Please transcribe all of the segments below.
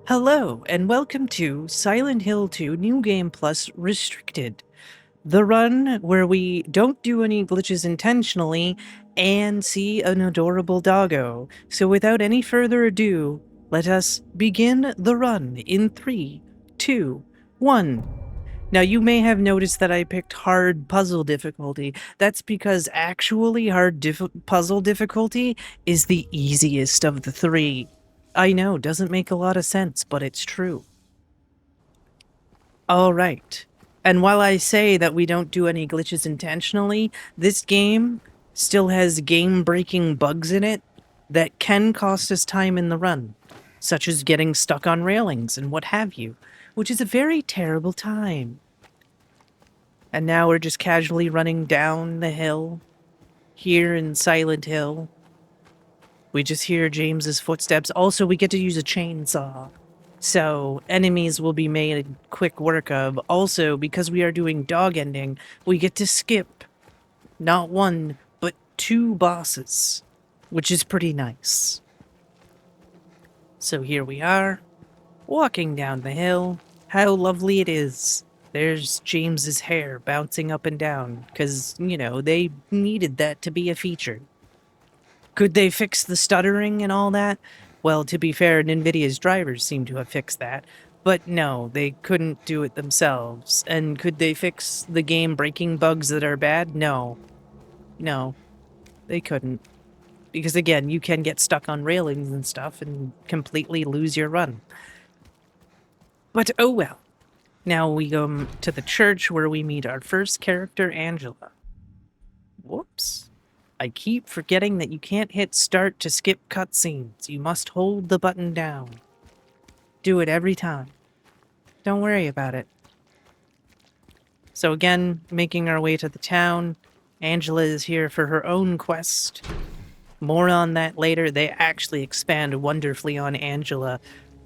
Hello, and welcome to Silent Hill 2 New Game Plus Restricted, the run where we don't do any glitches intentionally and see an adorable doggo. So without any further ado, let us begin the run in 3, 2, 1. Now, you may have noticed that I picked hard puzzle difficulty. That's because actually hard puzzle difficulty is the easiest of the three. I know, doesn't make a lot of sense, but it's true. All right. And while I say that we don't do any glitches intentionally, this game still has game-breaking bugs in it that can cost us time in the run, such as getting stuck on railings and what have you, which is a very terrible time. And now we're just casually running down the hill here in Silent Hill. We just hear James's footsteps. Also, we get to use a chainsaw. So enemies will be made quick work of. Also, because we are doing dog ending, we get to skip not one, but 2 bosses, which is pretty nice. So here we are, walking down the hill. How lovely it is. There's James's hair bouncing up and down, because, you know, they needed that to be a feature. Could they fix the stuttering and all that? Well, to be fair, NVIDIA's drivers seem to have fixed that. But no, they couldn't do it themselves. And could they fix the game-breaking bugs that are bad? No. No, they couldn't. Because again, you can get stuck on railings and stuff and completely lose your run. But oh well. Now we go to the church where we meet our first character, Angela. Whoops. I keep forgetting that you can't hit start to skip cutscenes. You must hold the button down. Do it every time. Don't worry about it. So again, making our way to the town. Angela is here for her own quest. More on that later. They actually expand wonderfully on Angela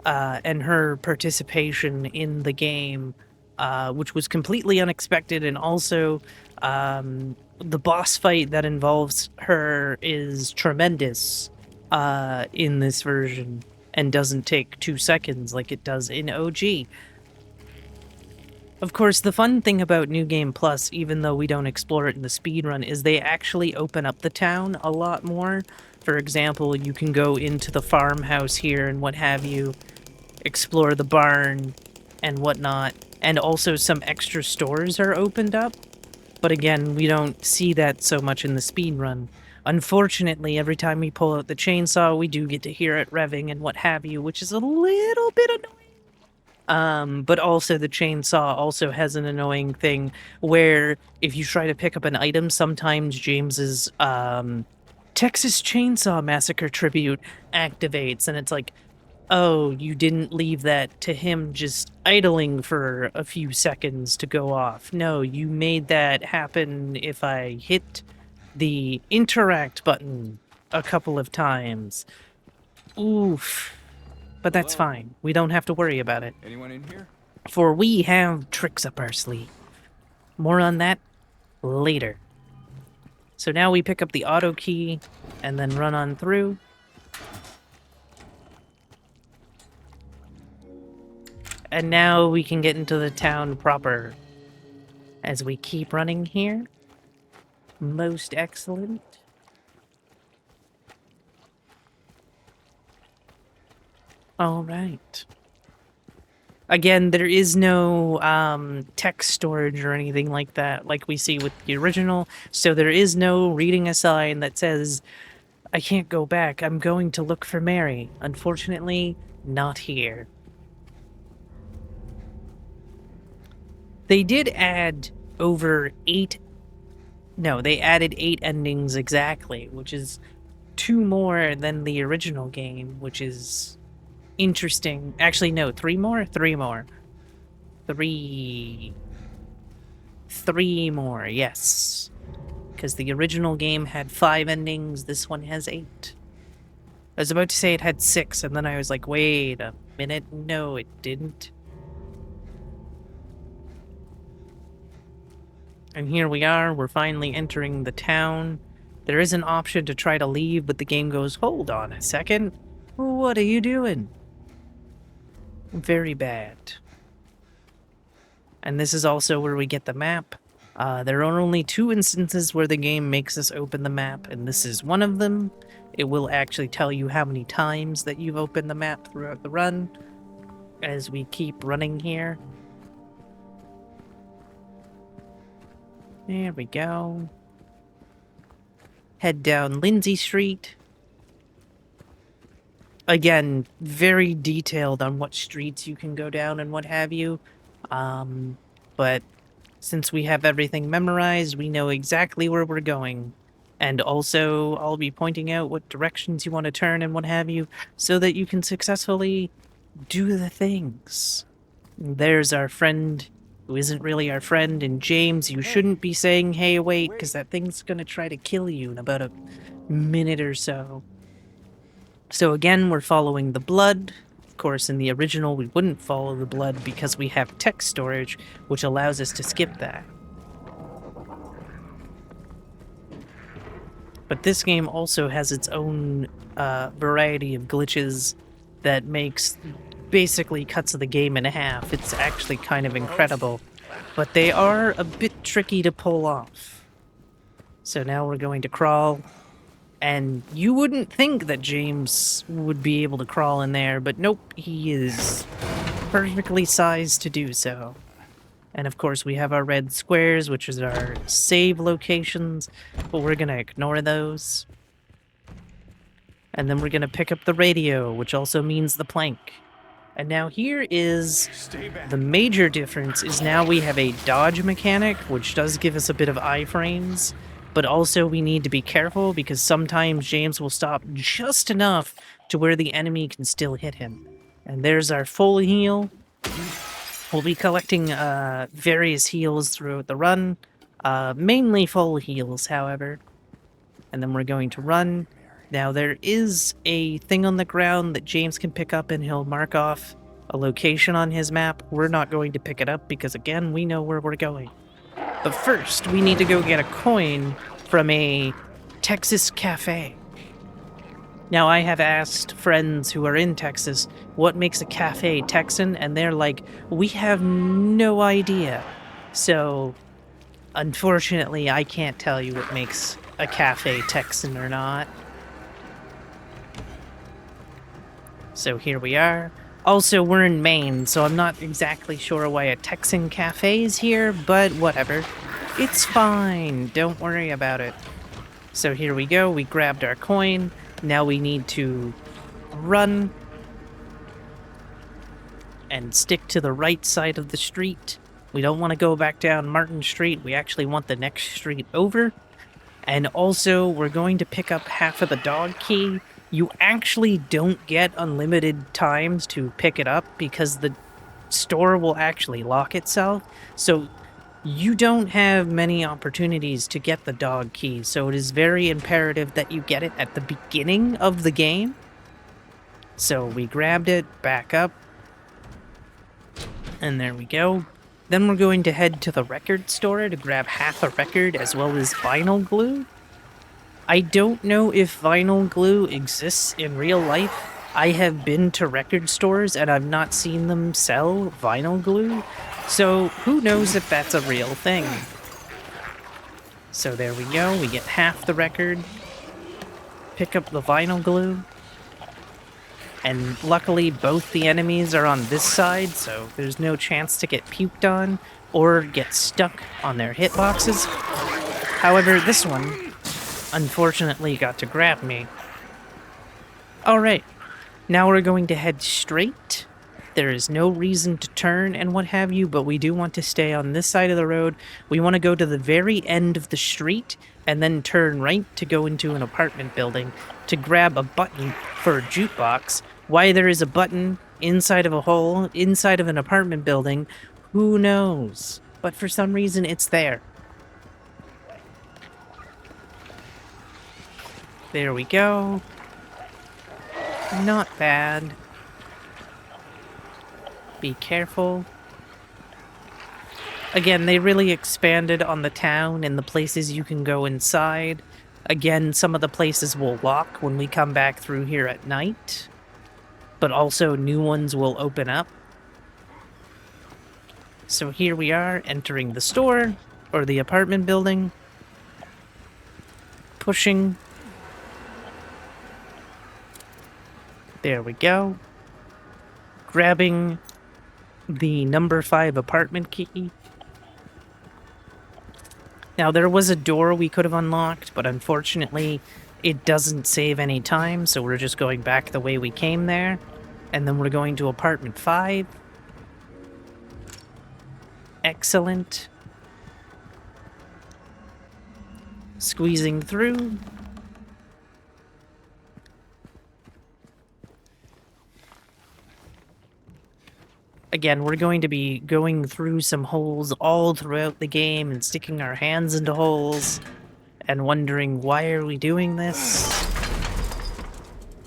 and her participation in the game, which was completely unexpected, and also the boss fight that involves her is tremendous in this version and doesn't take 2 seconds like it does in OG. Of course, the fun thing about New Game Plus, even though we don't explore it in the speedrun, is they actually open up the town a lot more. For example, you can go into the farmhouse here and what have you, explore the barn and whatnot, and also some extra stores are opened up. But again, we don't see that so much in the speedrun. Unfortunately, every time we pull out the chainsaw, we do get to hear it revving and what have you, which is a little bit annoying. But also the chainsaw also has an annoying thing where if you try to pick up an item, sometimes James's Texas Chainsaw Massacre tribute activates, and it's like, oh, you didn't leave that to him just idling for a few seconds to go off. No, you made that happen if I hit the interact button a couple of times. Oof. But that's fine. We don't have to worry about it. Anyone in here? For we have tricks up our sleeve. More on that later. So now we pick up the auto key and then run on through. And now we can get into the town proper. As we keep running here. Most excellent. All right. Again, there is no text storage or anything like that, like we see with the original. So there is no reading a sign that says, I can't go back, I'm going to look for Mary. Unfortunately, not here. They did add over 8... No, they added 8 endings exactly, which is 2 more than the original game, which is interesting. Actually, no, 3 more? 3 more. 3 more, yes. Because the original game had 5 endings, this one has 8. I was about to say it had 6, and then I was like, wait a minute, no, it didn't. And here we are, we're finally entering the town. There is an option to try to leave, but the game goes, hold on a second. What are you doing? Very bad. And this is also where we get the map. There are only 2 instances where the game makes us open the map, and this is one of them. It will actually tell you how many times that you've opened the map throughout the run as we keep running here. There we go. Head down Lindsay Street. Again, very detailed on what streets you can go down and what have you. But since we have everything memorized, we know exactly where we're going. And also, I'll be pointing out what directions you want to turn and what have you, so that you can successfully do the things. There's our friend, who isn't really our friend, and James, you shouldn't be saying, hey, wait, because that thing's gonna try to kill you in about a minute or so. So again, we're following the blood. Of course, in the original, we wouldn't follow the blood because we have text storage, which allows us to skip that. But this game also has its own variety of glitches that basically cuts the game in half. It's actually kind of incredible, but they are a bit tricky to pull off. So now we're going to crawl. And you wouldn't think that James would be able to crawl in there, but nope, he is perfectly sized to do so. And of course, we have our red squares, which is our save locations, but we're gonna ignore those. And then we're gonna pick up the radio, which also means the plank. And now here is the major difference is now we have a dodge mechanic, which does give us a bit of iframes. But also we need to be careful because sometimes James will stop just enough to where the enemy can still hit him. And there's our full heal. We'll be collecting various heals throughout the run. Mainly full heals, however. And then we're going to run. Now there is a thing on the ground that James can pick up and he'll mark off a location on his map. We're not going to pick it up because again, we know where we're going. But first, we need to go get a coin from a Texas cafe. Now, I have asked friends who are in Texas, what makes a cafe Texan? And they're like, we have no idea. So, unfortunately, I can't tell you what makes a cafe Texan or not. So here we are. Also, we're in Maine, so I'm not exactly sure why a Texan cafe is here, but whatever. It's fine, don't worry about it. So here we go, we grabbed our coin. Now we need to run and stick to the right side of the street. We don't want to go back down Martin Street, we actually want the next street over. And also, we're going to pick up half of the dog key. You actually don't get unlimited times to pick it up because the store will actually lock itself. So you don't have many opportunities to get the dog key. So it is very imperative that you get it at the beginning of the game. So we grabbed it, back up. And there we go. Then we're going to head to the record store to grab half a record as well as vinyl glue. I don't know if vinyl glue exists in real life. I have been to record stores and I've not seen them sell vinyl glue, so who knows if that's a real thing. So there we go, we get half the record, pick up the vinyl glue, and luckily both the enemies are on this side, so there's no chance to get puked on or get stuck on their hitboxes. However, this one unfortunately got to grab me. Alright, now we're going to head straight. There is no reason to turn and what have you, but we do want to stay on this side of the road. We want to go to the very end of the street and then turn right to go into an apartment building to grab a button for a jukebox. Why there is a button inside of a hole, inside of an apartment building, who knows? But for some reason it's there. There we go. Not bad. Be careful. Again, they really expanded on the town and the places you can go inside. Again, some of the places will lock when we come back through here at night. But also new ones will open up. So here we are entering the store, or the apartment building. Pushing. There we go. Grabbing the number 5 apartment key. Now, there was a door we could have unlocked, but unfortunately, it doesn't save any time, so we're just going back the way we came there. And then we're going to apartment 5. Excellent. Squeezing through. Again, we're going to be going through some holes all throughout the game and sticking our hands into holes and wondering why are we doing this?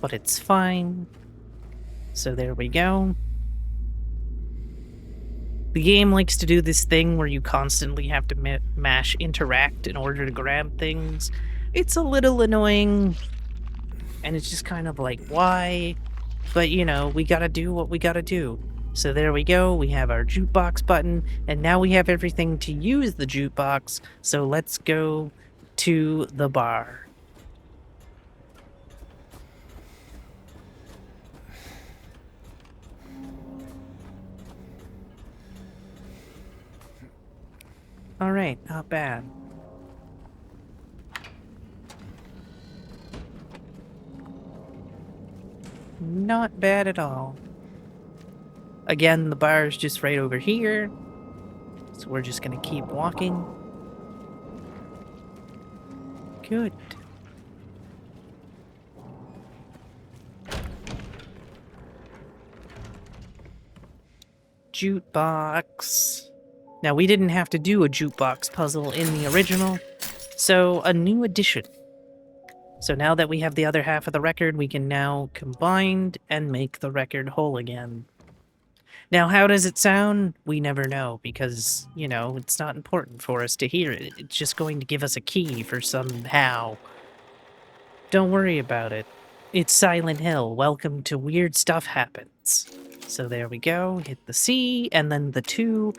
But it's fine. So there we go. The game likes to do this thing where you constantly have to mash interact in order to grab things. It's a little annoying, and it's just kind of like, why? But, you know, we gotta do what we gotta do. So there we go, we have our jukebox button, and now we have everything to use the jukebox, so let's go to the bar. Alright, not bad. Not bad at all. Again, the bar is just right over here, so we're just gonna keep walking. Good. Jukebox. Now, we didn't have to do a jukebox puzzle in the original, so a new addition. So now that we have the other half of the record, we can now combine and make the record whole again. Now, how does it sound? We never know, because, you know, it's not important for us to hear it. It's just going to give us a key for somehow. Don't worry about it. It's Silent Hill. Welcome to Weird Stuff Happens. So there we go. Hit the C, and then the 2,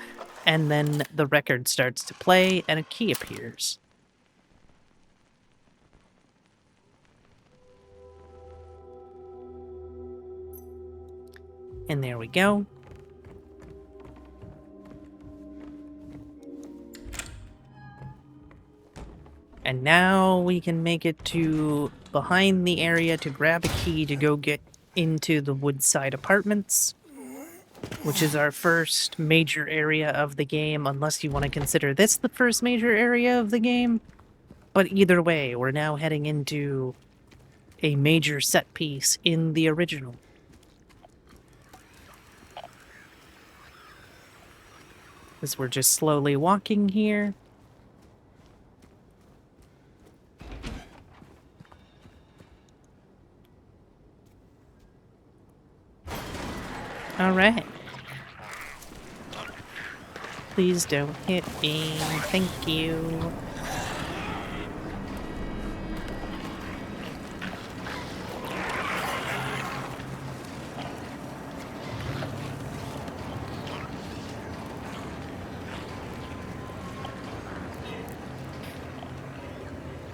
and then the record starts to play, and a key appears. And there we go. And now we can make it to behind the area to grab a key to go get into the Woodside Apartments, which is our first major area of the game, unless you want to consider this the first major area of the game. But either way, we're now heading into a major set piece in the original. As we're just slowly walking here. Alright. Please don't hit me. Thank you.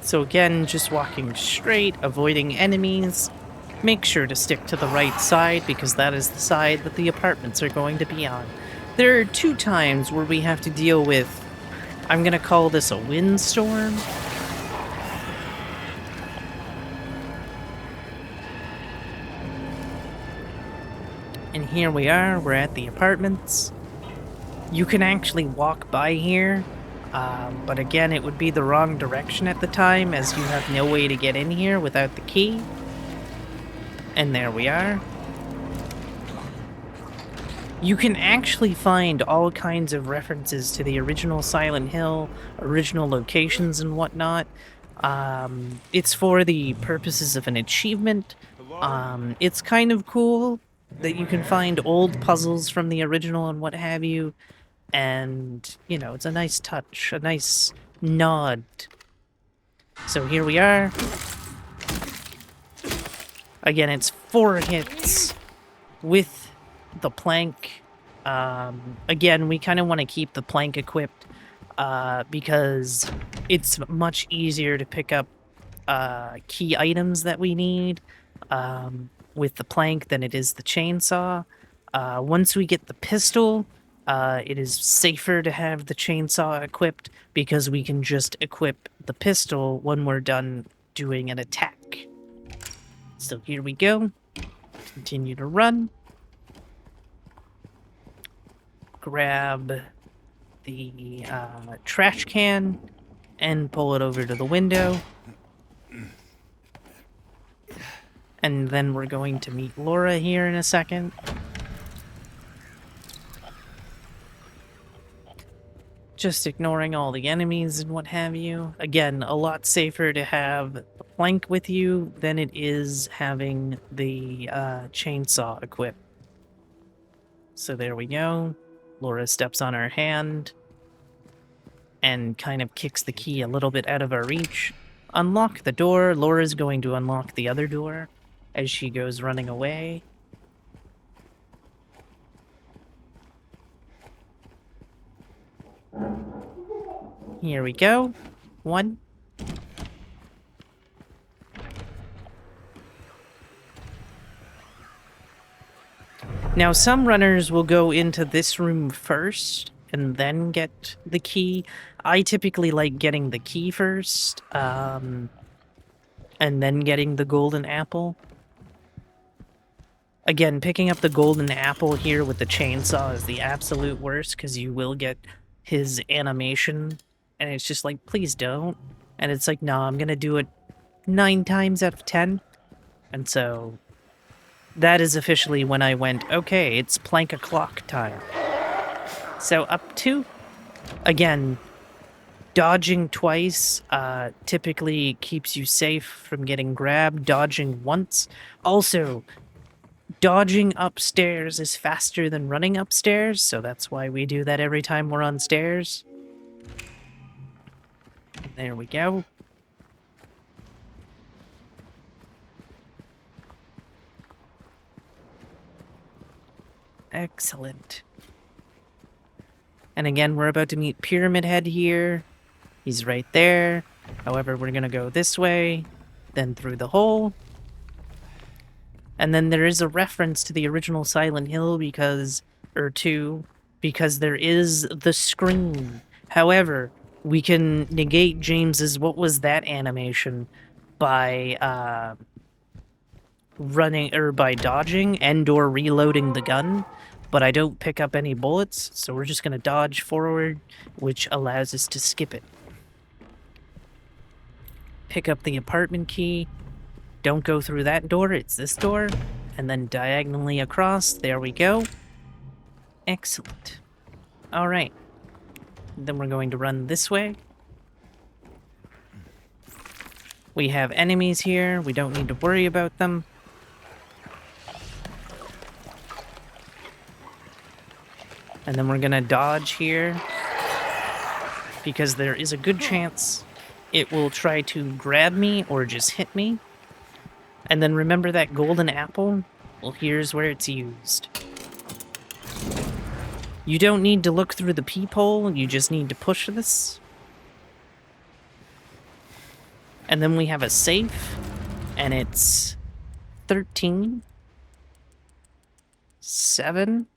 So again, just walking straight, avoiding enemies. Make sure to stick to the right side, because that is the side that the apartments are going to be on. There are 2 times where we have to deal with, I'm gonna call this a windstorm. And here we are, we're at the apartments. You can actually walk by here, but again, it would be the wrong direction at the time, as you have no way to get in here without the key. And there we are. You can actually find all kinds of references to the original Silent Hill, original locations and whatnot. It's for the purposes of an achievement. It's kind of cool that you can find old puzzles from the original and what have you. And, you know, it's a nice touch, a nice nod. So here we are. Again, it's 4 hits with the plank Again, we kind of want to keep the plank equipped because it's much easier to pick up key items that we need with the plank than it is the chainsaw. Once we get the pistol, it is safer to have the chainsaw equipped because we can just equip the pistol when we're done doing an attack. So here we go. Continue to run. Grab the trash can and pull it over to the window. And then we're going to meet Laura here in a second. Just ignoring all the enemies and what have you. Again, a lot safer to have the plank with you than it is having the chainsaw equipped. So there we go. Laura steps on our hand and kind of kicks the key a little bit out of our reach. Unlock the door. Laura's going to unlock the other door as she goes running away. Here we go. One. Now, some runners will go into this room first and then get the key. I typically like getting the key first, and then getting the golden apple. Again, picking up the golden apple here with the chainsaw is the absolute worst because you will get his animation, and it's just like, please don't. And it's like, no, I'm gonna do it 9 times out of 10. And so that is officially when I went, okay, it's plank o'clock time. So up 2. Again, dodging twice typically keeps you safe from getting grabbed. Dodging once. Also, dodging upstairs is faster than running upstairs, so that's why we do that every time we're on stairs. There we go. Excellent. And again, we're about to meet Pyramid Head here. He's right there. However, we're gonna go this way, then through the hole. And then there is a reference to the original Silent Hill because there is the scream. However, we can negate James's "what was that" animation by running or by dodging and or reloading the gun, but I don't pick up any bullets, so we're just gonna dodge forward, which allows us to skip it. Pick up the apartment key. Don't go through that door, it's this door, and then diagonally across. There we go. Excellent. All right. Then we're going to run this way. We have enemies here. We don't need to worry about them. And then we're gonna dodge here because there is a good chance it will try to grab me or just hit me. And then remember that golden apple? Well, here's where it's used. You don't need to look through the peephole, you just need to push this. And then we have a safe, and it's 13, 7,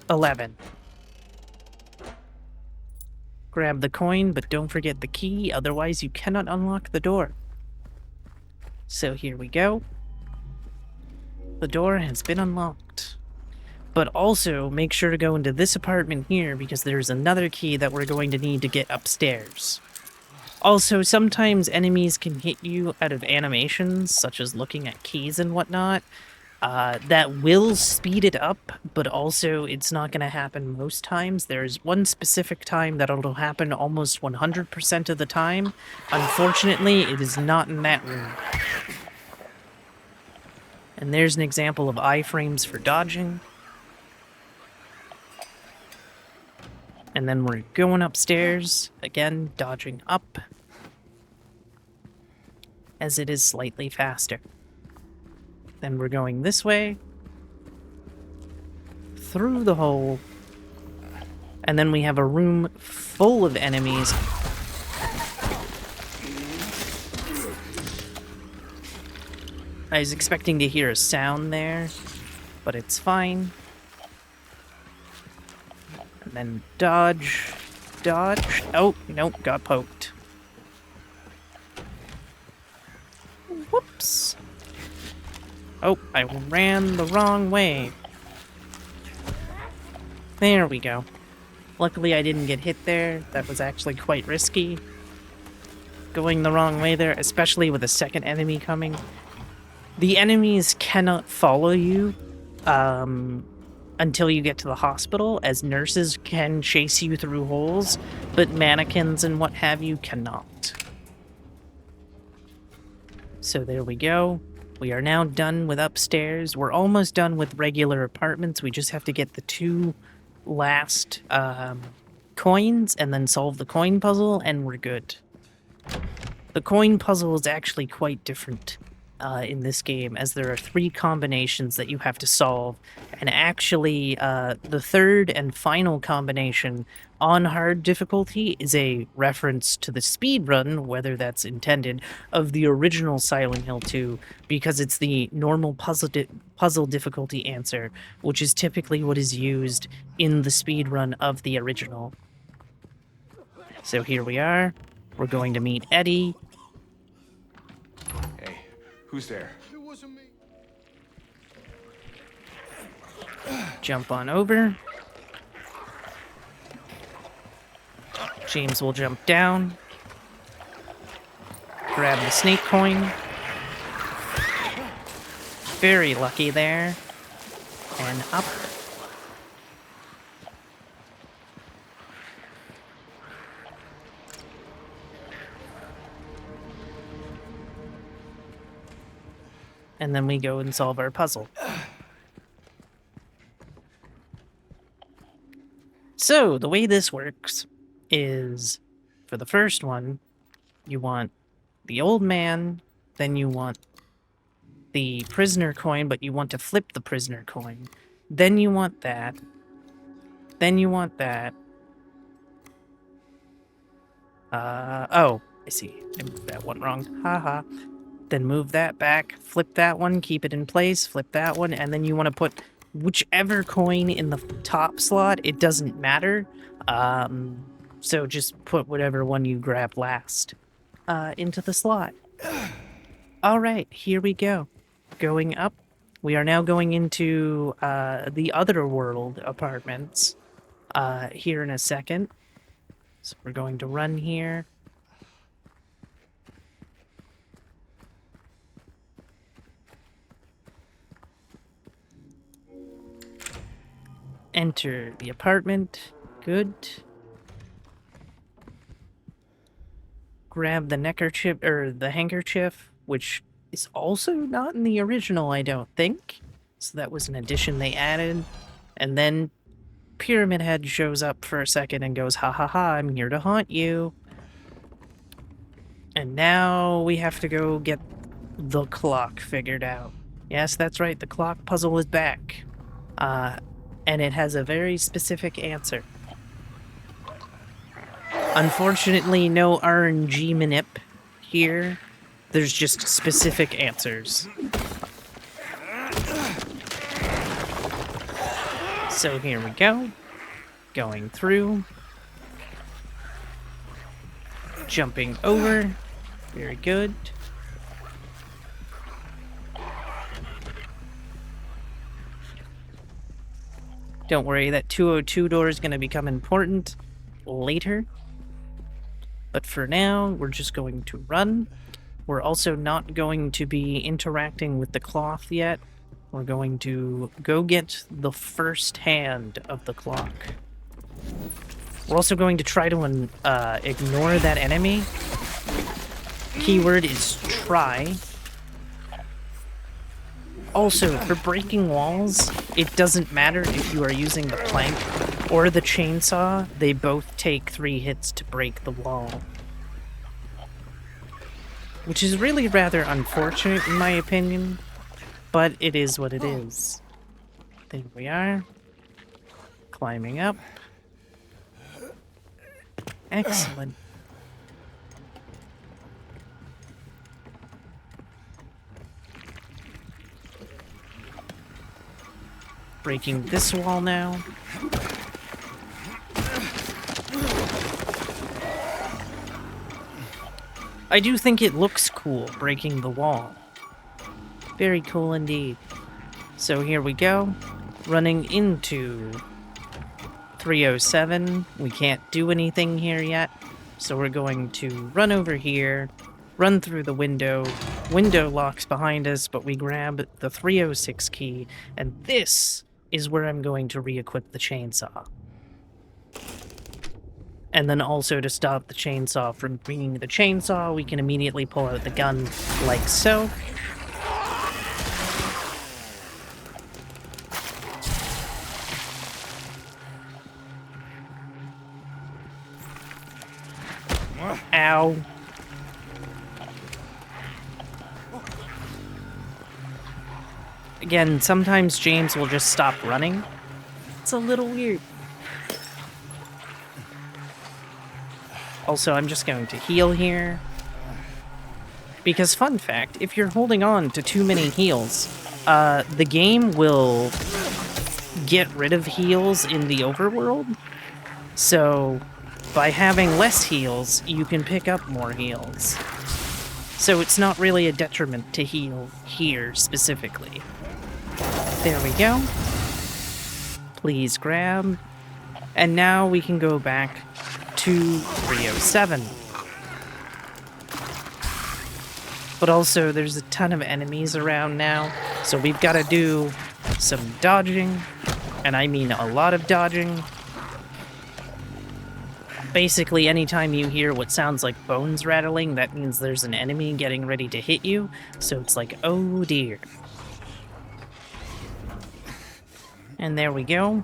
11. Grab the coin, but don't forget the key, otherwise you cannot unlock the door. So here we go. The door has been unlocked. But also, make sure to go into this apartment here, because there's another key that we're going to need to get upstairs. Also, sometimes enemies can hit you out of animations, such as looking at keys and whatnot. That will speed it up, but also it's not going to happen most times. There's one specific time that it'll happen almost 100% of the time. Unfortunately, it is not in that room. And there's an example of iframes for dodging. And then we're going upstairs, again, dodging up, as it is slightly faster. Then we're going this way, through the hole. And then we have a room full of enemies. I was expecting to hear a sound there, but it's fine. And then dodge, dodge. Oh, nope, got poked. Whoops. Oh, I ran the wrong way. There we go. Luckily I didn't get hit there. That was actually quite risky. Going the wrong way there, especially with a second enemy coming. The enemies cannot follow you until you get to the hospital, as nurses can chase you through holes, but mannequins and what have you cannot. So there we go. We are now done with upstairs. We're almost done with regular apartments. We just have to get the 2 last coins and then solve the coin puzzle, and we're good. The coin puzzle is actually quite different in this game, as there are 3 combinations that you have to solve, and actually the third and final combination on hard difficulty is a reference to the speedrun, whether that's intended, of the original Silent Hill 2, because it's the normal puzzle difficulty answer, which is typically what is used in the speedrun of the original. So here we are. We're going to meet Eddie. Hey, who's there? It wasn't me. Jump on over. James will jump down. Grab the snake coin. Very lucky there. And up. And then we go and solve our puzzle. So, the way this works is, for the first one, you want the old man, then you want the prisoner coin, but you want to flip the prisoner coin. Then you want that. Then you want that. Oh, I see. I moved that one wrong. Haha. Then move that back, flip that one, keep it in place, flip that one, and then you want to put whichever coin in the top slot. It doesn't matter. So just put whatever one you grab last into the slot. All right, here we go. Going up. We are now going into the other world apartments here in a second. So we're going to run here. Enter the apartment. Good. Grab the neckerchief, or the handkerchief, which is also not in the original, I don't think. So that was an addition they added. And then Pyramid Head shows up for a second and goes, ha ha ha, I'm here to haunt you. And now we have to go get the clock figured out. Yes, that's right, the clock puzzle is back. And it has a very specific answer. Unfortunately, no RNG manip here. There's just specific answers. So here we go. Going through. Jumping over. Very good. Don't worry, that 202 door is going to become important later. But for now, we're just going to run. We're also not going to be interacting with the cloth yet. We're going to go get the first hand of the clock. We're also going to try to ignore that enemy. Keyword is try. Also, for breaking walls, it doesn't matter if you are using the plank or the chainsaw. They both take 3 hits to break the wall. Which is really rather unfortunate in my opinion, but it is what it is. There we are. Climbing up. Excellent. Breaking this wall now. I do think it looks cool, breaking the wall. Very cool indeed. So here we go, running into 307. We can't do anything here yet, so we're going to run over here, run through the window. Window locks behind us, but we grab the 306 key, and this is where I'm going to re-equip the chainsaw. And then also to stop the chainsaw from bringing the chainsaw, we can immediately pull out the gun like so. Ow. Again, sometimes James will just stop running. It's a little weird. Also, I'm just going to heal here. Because, fun fact, if you're holding on to too many heals, the game will get rid of heals in the overworld. So, by having less heals, you can pick up more heals. So it's not really a detriment to heal here, specifically. There we go. Please grab. And now we can go back to 307. But also, there's a ton of enemies around now, so we've got to do some dodging, and I mean a lot of dodging. Basically, anytime you hear what sounds like bones rattling, that means there's an enemy getting ready to hit you, so it's like, oh dear. And there we go.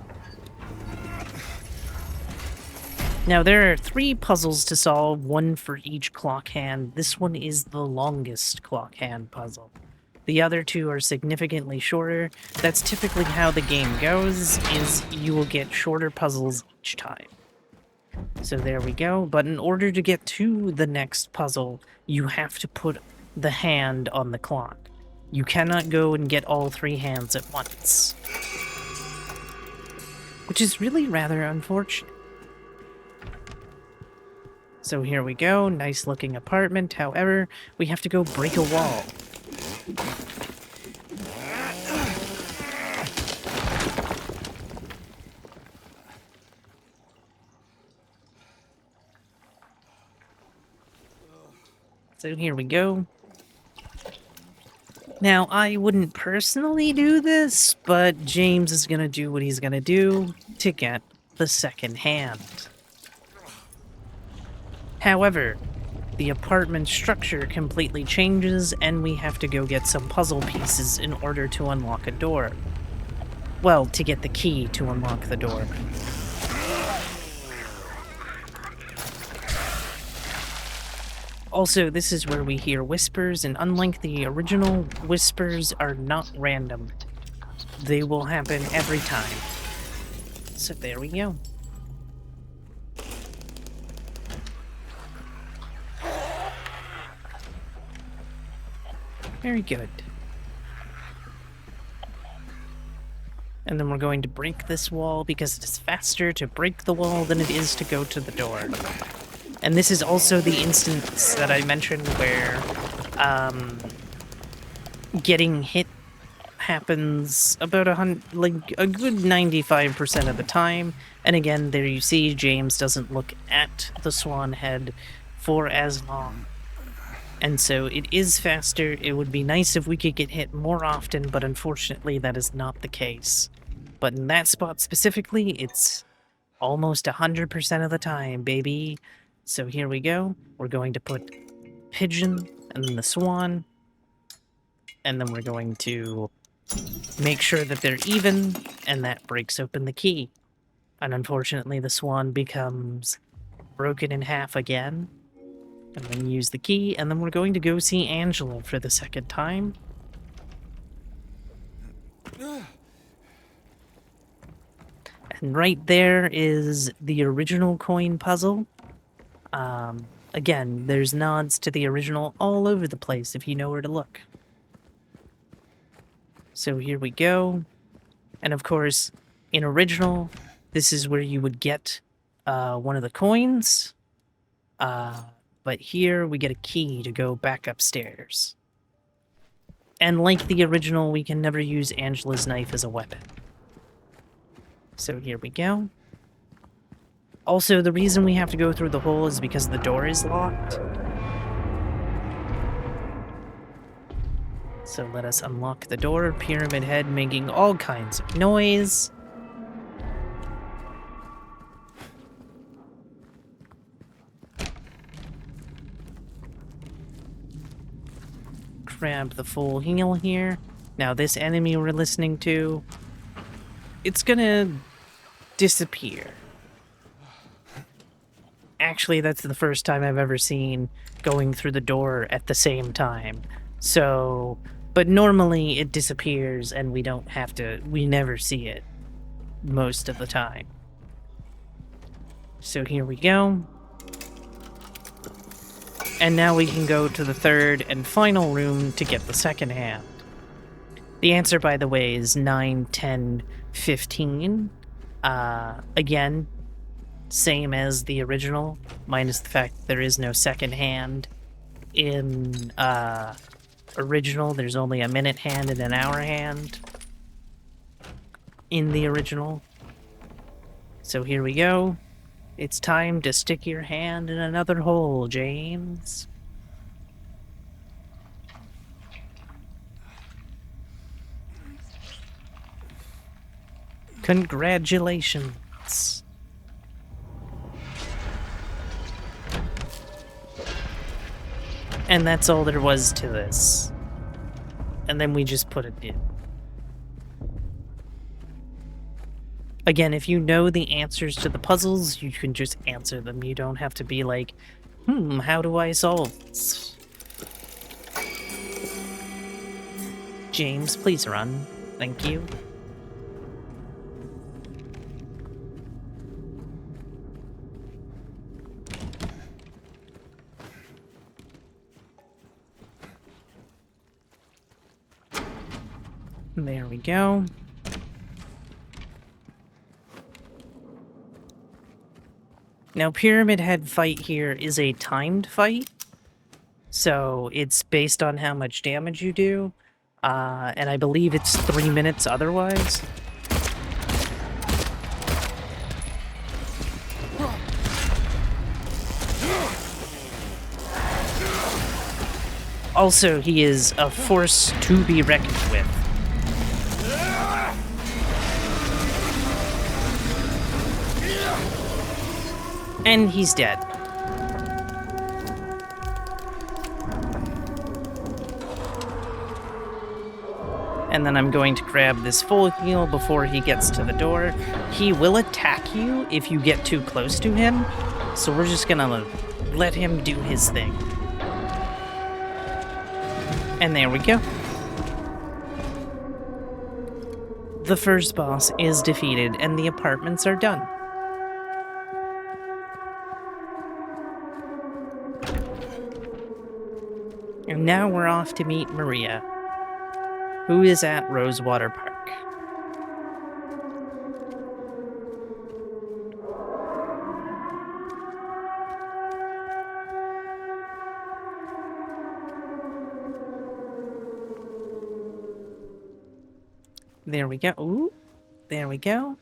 Now, there are 3 puzzles to solve, 1 for each clock hand. This one is the longest clock hand puzzle. The other 2 are significantly shorter. That's typically how the game goes, is you will get shorter puzzles each time. So there we go, but in order to get to the next puzzle, you have to put the hand on the clock. You cannot go and get all 3 hands at once. Which is really rather unfortunate. So here we go, nice looking apartment. However, we have to go break a wall. So here we go. Now, I wouldn't personally do this, but James is gonna do what he's gonna do to get the second hand. However, the apartment structure completely changes, and we have to go get some puzzle pieces in order to unlock a door. Well, to get the key to unlock the door. Also, this is where we hear whispers, and unlike the original, whispers are not random. They will happen every time. So there we go. Very good. And then we're going to break this wall because it is faster to break the wall than it is to go to the door. And this is also the instance that I mentioned where getting hit happens about a good 95% of the time. And again, there you see James doesn't look at the swan head for as long. And so it is faster. It would be nice if we could get hit more often, but unfortunately that is not the case. But in that spot specifically, it's almost 100% of the time, baby. So here we go. We're going to put pigeon and then the swan. And then we're going to make sure that they're even, and that breaks open the key. And unfortunately the swan becomes broken in half again. And then use the key, and then we're going to go see Angela for the second time. And And right there is the original coin puzzle. Again, there's nods to the original all over the place if you know where to look. So here we go. And of course, in original, this is where you would get one of the coins. But here we get a key to go back upstairs. And like the original, we can never use Angela's knife as a weapon. So here we go. Also, the reason we have to go through the hole is because the door is locked. So let us unlock the door. Pyramid Head making all kinds of noise. Grab the full heal here. Now this enemy we're listening to, it's gonna disappear. Actually, that's the first time I've ever seen going through the door at the same time. So, but normally it disappears and we don't have to, we never see it most of the time. So here we go. And now we can go to the third and final room to get the second hand. The answer, by the way, is 9, 10, 15. Again, same as the original, minus the fact that there is no second hand. In original, there's only a minute hand and an hour hand in the original. So here we go. It's time to stick your hand in another hole, James. Congratulations. And that's all there was to this. And then we just put it in. Again, if you know the answers to the puzzles, you can just answer them. You don't have to be like, how do I solve this? James, please run. Thank you. There we go. Now, Pyramid Head fight here is a timed fight, so it's based on how much damage you do, and I believe it's 3 minutes otherwise. Also, he is a force to be reckoned with. And he's dead. And then I'm going to grab this full heal before he gets to the door. He will attack you if you get too close to him, so we're just gonna let him do his thing. And there we go. The first boss is defeated, and the apartments are done. And now we're off to meet Maria, who is at Rosewater Park. There we go. Ooh, there we go.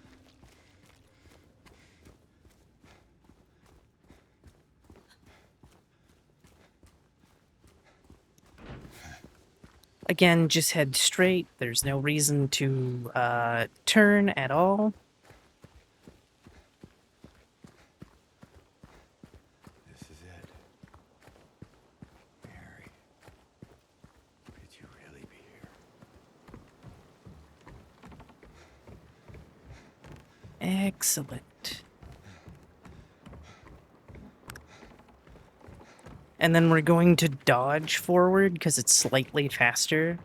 Again, just head straight. There's no reason to turn at all. This is it. Mary, could you really be here? Excellent. And then we're going to dodge forward because it's slightly faster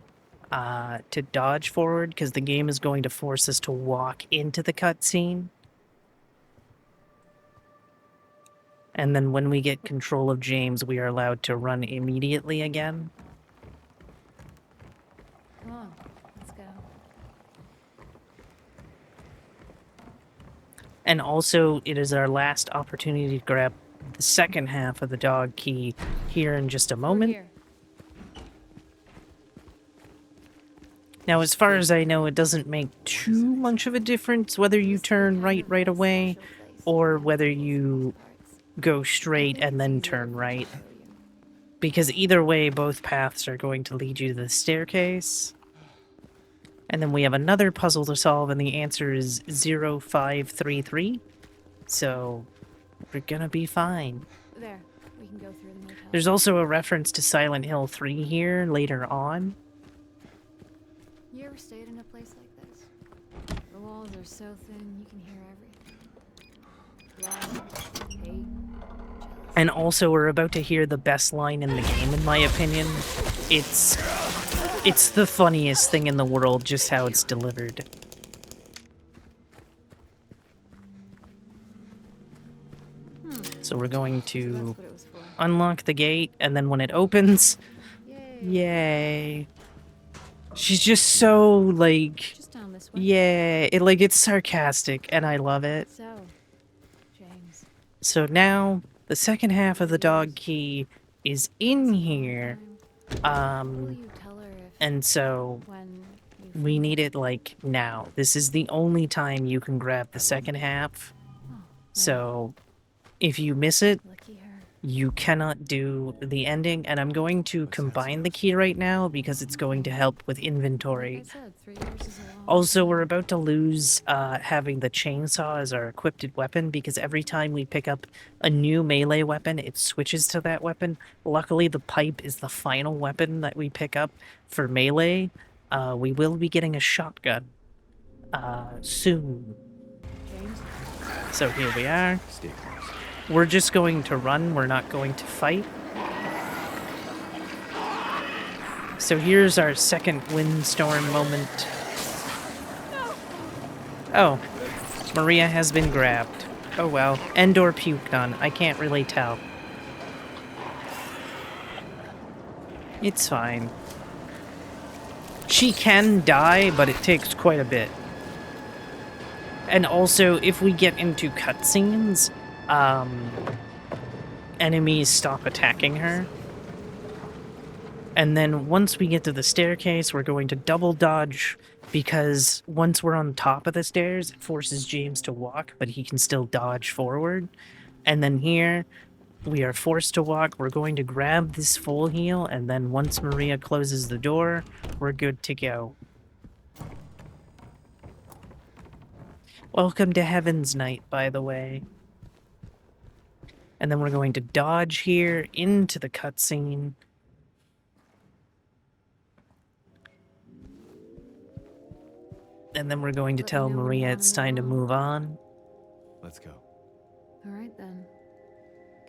to dodge forward because the game is going to force us to walk into the cutscene. And then when we get control of James, we are allowed to run immediately again. Come on, let's go. And also, it is our last opportunity to grab the second half of the dog key here in just a We're moment. here. Now, as far as I know, it doesn't make too much of a difference whether you turn right away, or whether you go straight and then turn right. Because either way, both paths are going to lead you to the staircase. And then we have another puzzle to solve, and the answer is 0533. So, we're gonna be fine. There, we can go through the motel. There's also a reference to Silent Hill 3 here later on. You ever stayed in a place like this? The walls are so thin, you can hear everything. Love, hate, jealousy. And also, we're about to hear the best line in the game, in my opinion. It's the funniest thing in the world, just how it's delivered. So we're going So to that's what it was for. unlock the gate, and then when it opens, Yay. yay. She's just so, like, Just down this way. yeah, it's sarcastic, and I love it. So, James. So now, the second half of the dog key is in here, Will you tell her if and so when you we find need it, like, now. This is the only time you can grab the second half, Oh, so if you miss it, lucky her. you cannot do the ending, and I'm going to combine the key right now because it's going to help with inventory. Like I said, 3 years is a long Also, time. we're about to lose having the chainsaw as our equipped weapon because every time we pick up a new melee weapon, it switches to that weapon. Luckily, the pipe is the final weapon that we pick up for melee. We will be getting a shotgun soon. James, So here we are. Stay close. We're just going to run, we're not going to fight. So here's our second windstorm moment. Oh, Maria has been grabbed. Oh well, and or puked on, I can't really tell. It's fine. She can die, but it takes quite a bit. And also, if we get into cutscenes, enemies stop attacking her. And then once we get to the staircase, we're going to double dodge because once we're on top of the stairs, it forces James to walk, but he can still dodge forward. And then here, we are forced to walk. We're going to grab this full heal, and then once Maria closes the door, we're good to go. Welcome to Heaven's Night, by the way. And then we're going to dodge here into the cutscene. And then we're going to Let me tell know when you Maria wanna it's move time to on. move on. Let's go. all right then.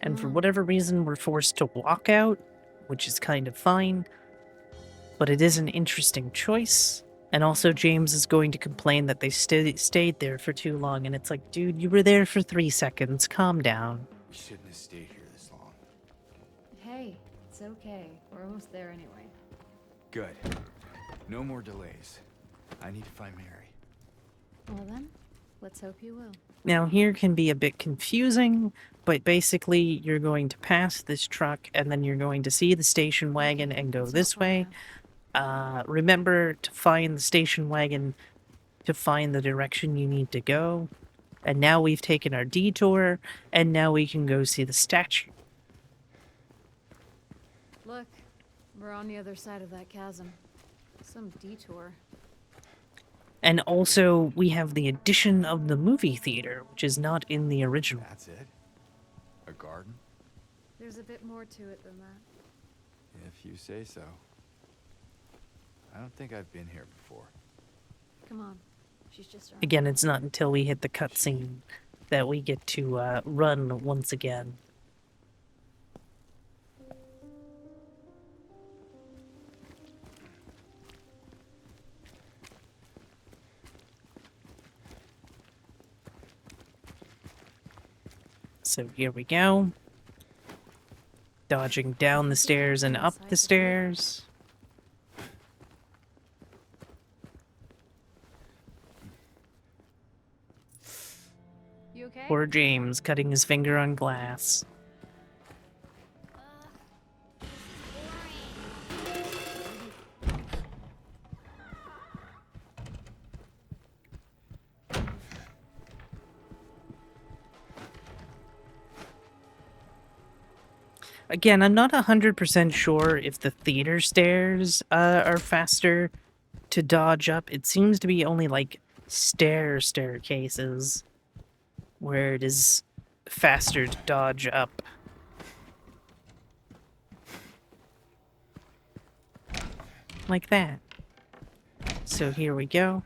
And Come for on. whatever reason, we're forced to walk out, which is kind of fine. But it is an interesting choice. And also, James is going to complain that they stayed there for too long. And it's like, dude, you were there for 3 seconds. Calm down. We shouldn't have stayed here this long. Hey, it's okay. We're almost there anyway. Good. No more delays. I need to find Mary. Well then, let's hope you will. Now, here can be a bit confusing, but basically, you're going to pass this truck, and then you're going to see the station wagon and go It's not this far way. Remember to find the station wagon to find the direction you need to go. And now we've taken our detour, and now we can go see the statue. Look, we're on the other side of that chasm. Some detour. And also, we have the addition of the movie theater, which is not in the original. That's it? A garden? There's a bit more to it than that. If you say so. I don't think I've been here before. Come on. She's just around. Again, it's not until we hit the cutscene that we get to run once again. So here we go. Dodging down the stairs and up the stairs. You okay? Poor James cutting his finger on glass. Again, I'm not 100% sure if the theater stairs are faster to dodge up. It seems to be only like staircases where it is faster to dodge up. Like that. So here we go.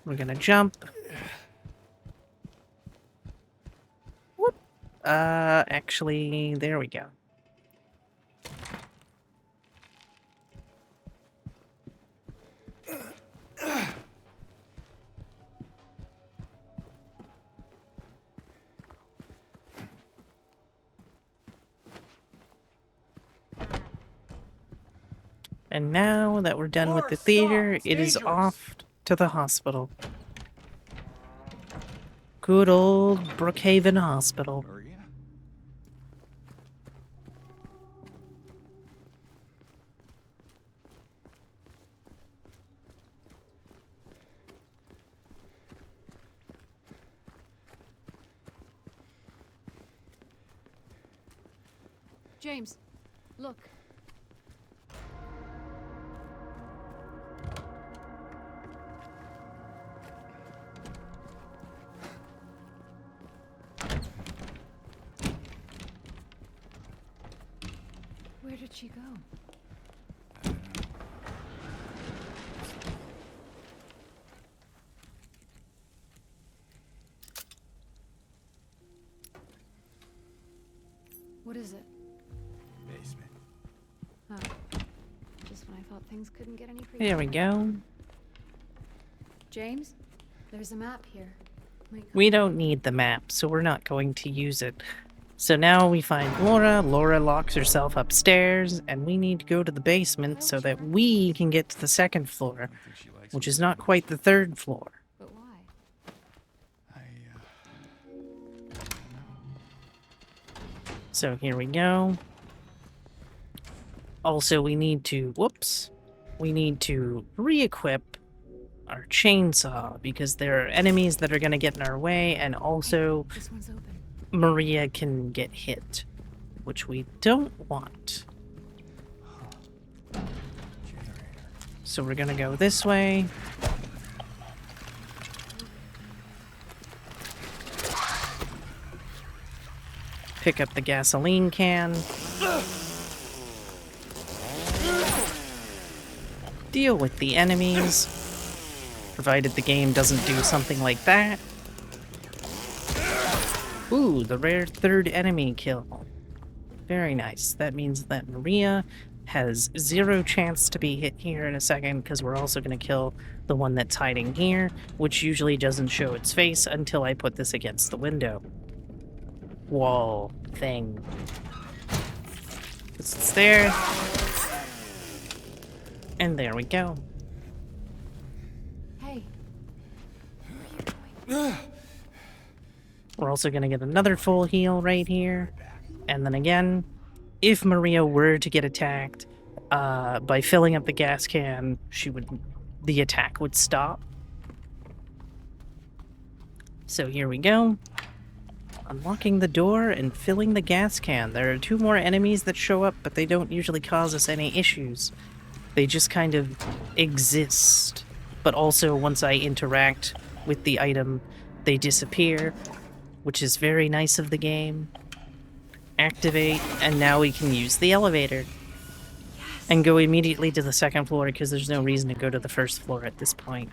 We're gonna jump. Whoop. Actually, there we go. And now that we're done with the theater, it is off to the hospital. Good old Brookhaven Hospital. Maria? James, look. Where did she go? I don't know. What is it? Basement. Oh. Just when I thought things couldn't get any creepier. There we go. James, there's a map here. We don't need the map, so we're not going to use it. So now we find Laura. Laura locks herself upstairs, and we need to go to the basement so that we can get to the second floor, I don't think she likes which me. is not quite the third floor. But why? I don't know. So here we go. Also, we need to, we need to re-equip our chainsaw because there are enemies that are going to get in our way, and also This one's open. Maria can get hit, which we don't want. Generator. So we're going to go this way. Pick up the gasoline can. Deal with the enemies, provided the game doesn't do something like that. Ooh, the rare third enemy kill. Very nice. That means that Maria has 0 chance to be hit here in a second, because we're also going to kill the one that's hiding here, which usually doesn't show its face until I put this against the window. Wall thing. It's there. And there we go. Hey. Where are you going? We're also going to get another full heal right here. And then again, if Maria were to get attacked, by filling up the gas can, the attack would stop. So here we go. Unlocking the door and filling the gas can. There are 2 more enemies that show up, but they don't usually cause us any issues. They just kind of exist. But also, once I interact with the item, they disappear, which is very nice of the game. Activate, and now we can use the elevator. And go immediately to the second floor, because there's no reason to go to the first floor at this point.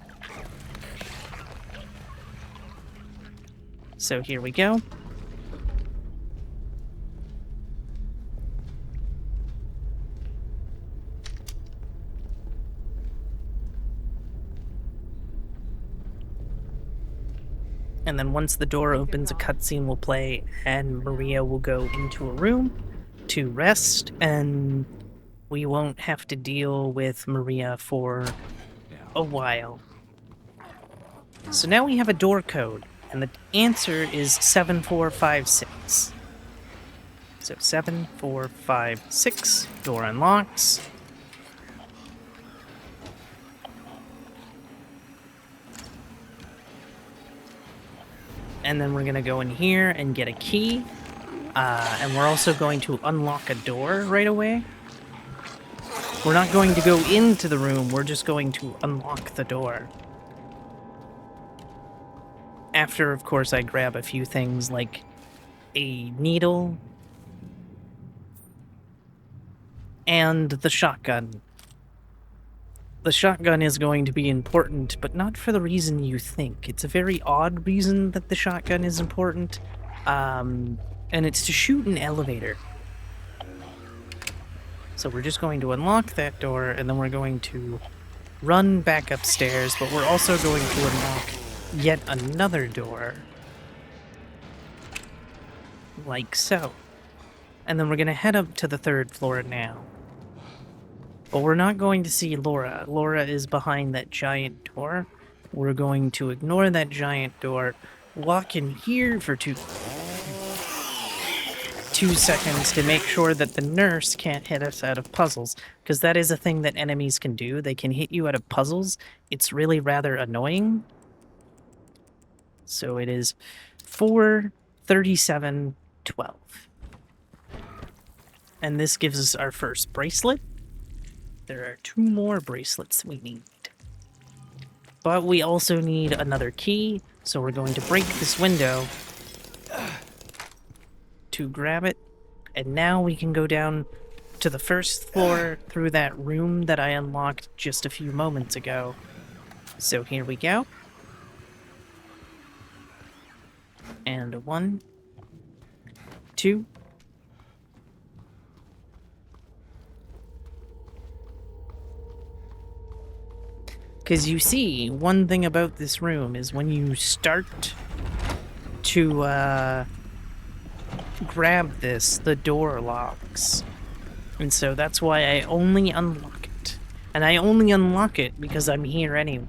So here we go. And then once the door opens, a cutscene will play, and Maria will go into a room to rest, and we won't have to deal with Maria for a while. So now we have a door code, and the answer is 7456. So 7456, door unlocks. And then we're going to go in here and get a key. And we're also going to unlock a door right away. We're not going to go into the room, we're just going to unlock the door. After, of course, I grab a few things like a needle and the shotgun. The shotgun is going to be important, but not for the reason you think. It's a very odd reason that the shotgun is important, and it's to shoot an elevator. So we're just going to unlock that door, and then we're going to run back upstairs, but we're also going to unlock yet another door. Like so. And then we're going to head up to the 3rd floor now. But we're not going to see Laura. Laura is behind that giant door. We're going to ignore that giant door, walk in here for two seconds to make sure that the nurse can't hit us out of puzzles, because that is a thing that enemies can do. They can hit you out of puzzles. It's really rather annoying. So it is 4:37:12. And this gives us our first bracelet. There are 2 more bracelets we need. But we also need another key, so we're going to break this window to grab it. And now we can go down to the 1st floor through that room that I unlocked just a few moments ago. So here we go. And 1, 2. Because you see, one thing about this room is when you start to grab this, the door locks. And so that's why I only unlock it. And I only unlock it because I'm here anyway.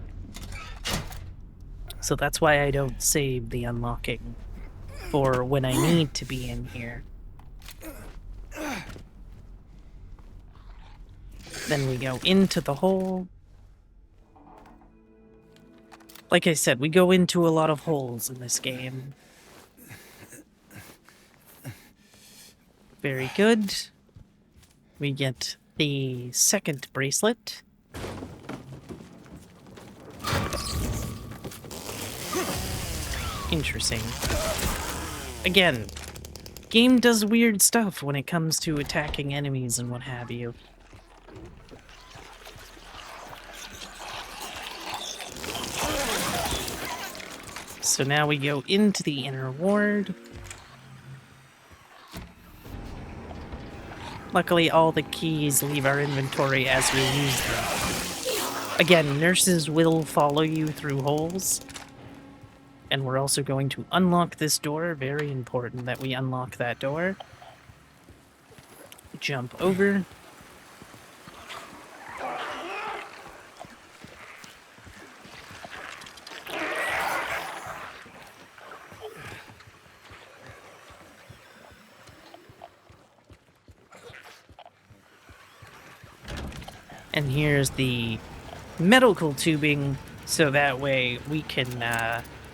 So that's why I don't save the unlocking for when I need to be in here. Then we go into the hole. Like I said, we go into a lot of holes in this game. Very good. We get the 2nd bracelet. Interesting. Again, game does weird stuff when it comes to attacking enemies and what have you. So now we go into the inner ward. Luckily, all the keys leave our inventory as we use them. Again, nurses will follow you through holes. And we're also going to unlock this door. Very important that we unlock that door. Jump over. And here's the medical tubing, so that way we can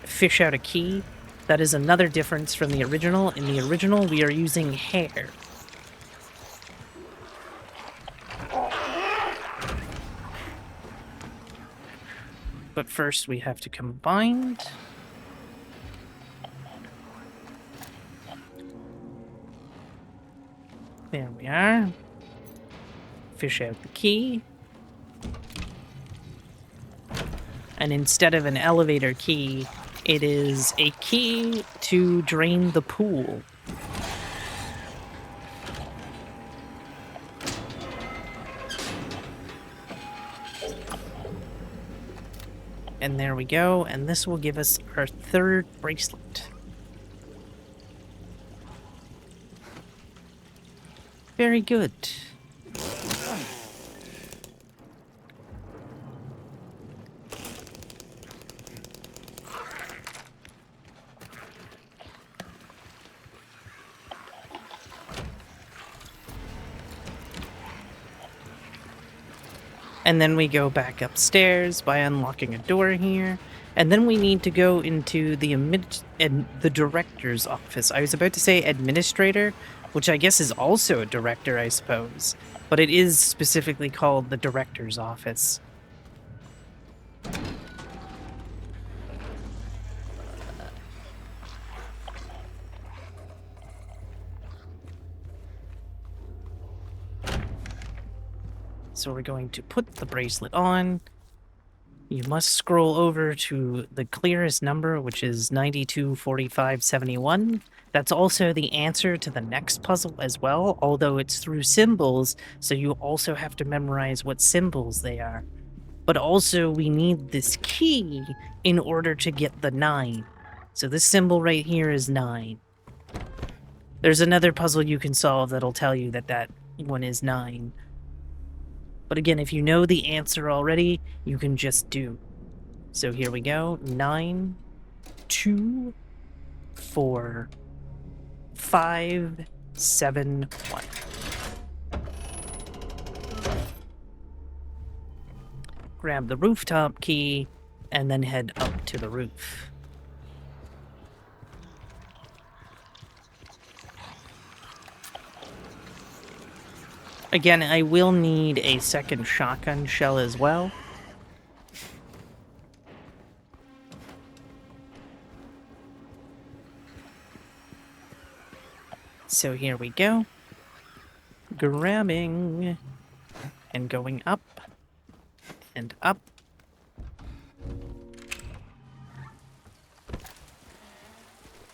fish out a key. That is another difference from the original. In the original, we are using hair. But first we have to combine. There we are. Fish out the key. And instead of an elevator key, it is a key to drain the pool. And there we go, and this will give us our third bracelet. Very good. And then we go back upstairs by unlocking a door here. And then we need to go into the director's office. I was about to say administrator, which I guess is also a director, I suppose. But it is specifically called the director's office. So we're going to put the bracelet on. You must scroll over to the clearest number, which is 924571. That's also the answer to the next puzzle as well, although it's through symbols, so you also have to memorize what symbols they are. But also, we need this key in order to get the 9. So this symbol right here is 9. There's another puzzle you can solve that'll tell you that that one is 9. But again, if you know the answer already, you can just do. So here we go. 9, 2, 4, 5, 7, 1. Grab the rooftop key and then head up to the roof. Again, I will need a second shotgun shell as well. So here we go. Grabbing and going up and up.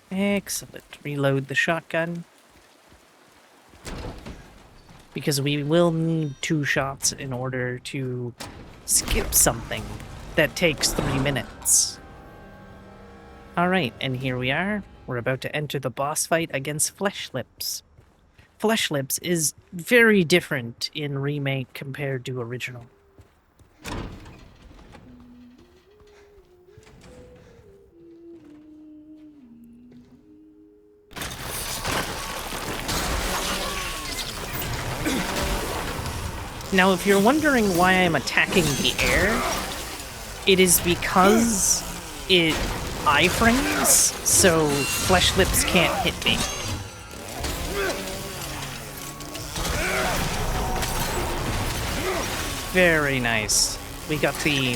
Excellent. Reload the shotgun. Because we will need 2 shots in order to skip something that takes 3 minutes. Alright, and here we are. We're about to enter the boss fight against Flesh Lips. Flesh Lips is very different in Remake compared to original. Now, if you're wondering why I'm attacking the air, it is because it iframes, so Flesh Lips can't hit me. Very nice. We got the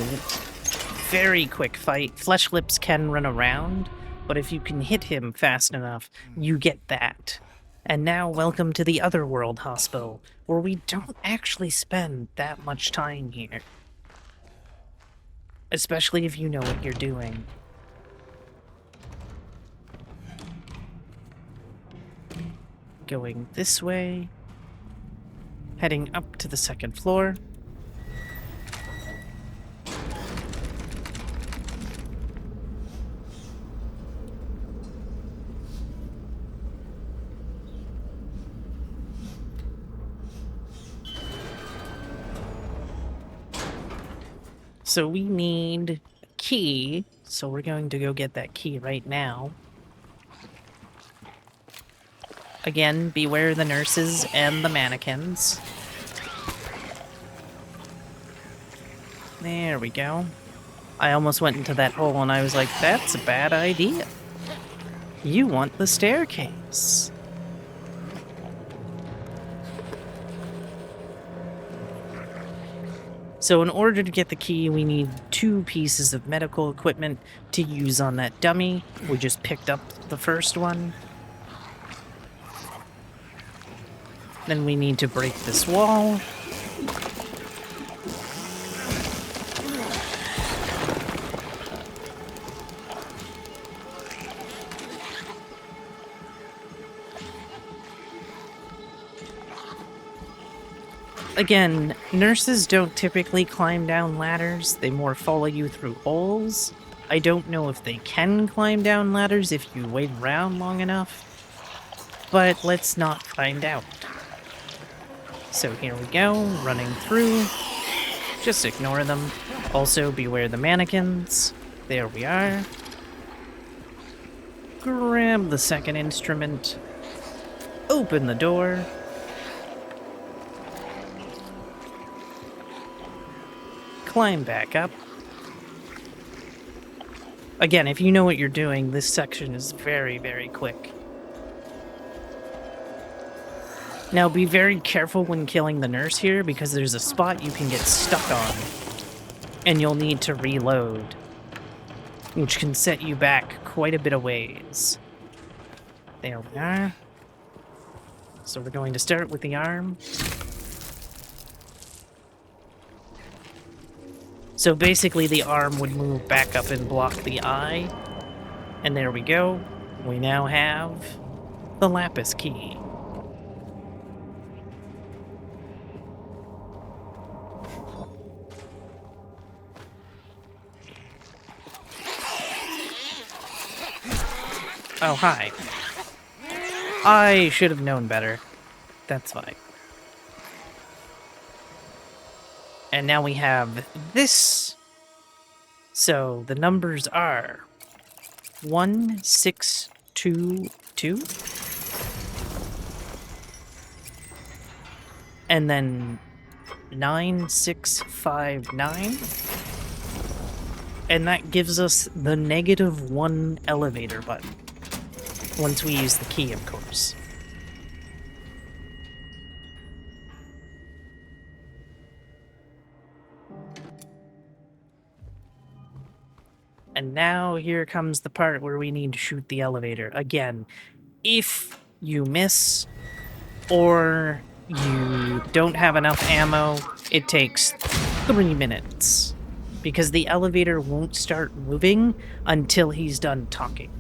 very quick fight. Flesh Lips can run around, but if you can hit him fast enough, you get that. And now, welcome to the Otherworld Hospital, where we don't actually spend that much time here. Especially if you know what you're doing. Going this way. Heading up to the 2nd floor. So we need a key, so we're going to go get that key right now. Again, beware the nurses and the mannequins. There we go. I almost went into that hole and I was like, that's a bad idea. You want the staircase. So in order to get the key, we need 2 pieces of medical equipment to use on that dummy. We just picked up the first one. Then we need to break this wall. Again, nurses don't typically climb down ladders, they more follow you through holes. I don't know if they can climb down ladders if you wait around long enough, but let's not find out. So here we go, running through. Just ignore them. Also, beware the mannequins. There we are. Grab the second instrument. Open the door. Climb back up. Again, if you know what you're doing, this section is very, very quick. Now be very careful when killing the nurse here, because there's a spot you can get stuck on, and you'll need to reload, which can set you back quite a bit of ways. There we are. So we're going to start with the arm. So basically the arm would move back up and block the eye. And there we go. We now have the lapis key. Oh, hi. I should have known better. That's fine. And now we have this. So the numbers are 1622. And then 9659. And that gives us the -1 elevator button. Once we use the key, of course. And now here comes the part where we need to shoot the elevator. Again, if you miss or you don't have enough ammo, it takes 3 minutes. Because the elevator won't start moving until he's done talking.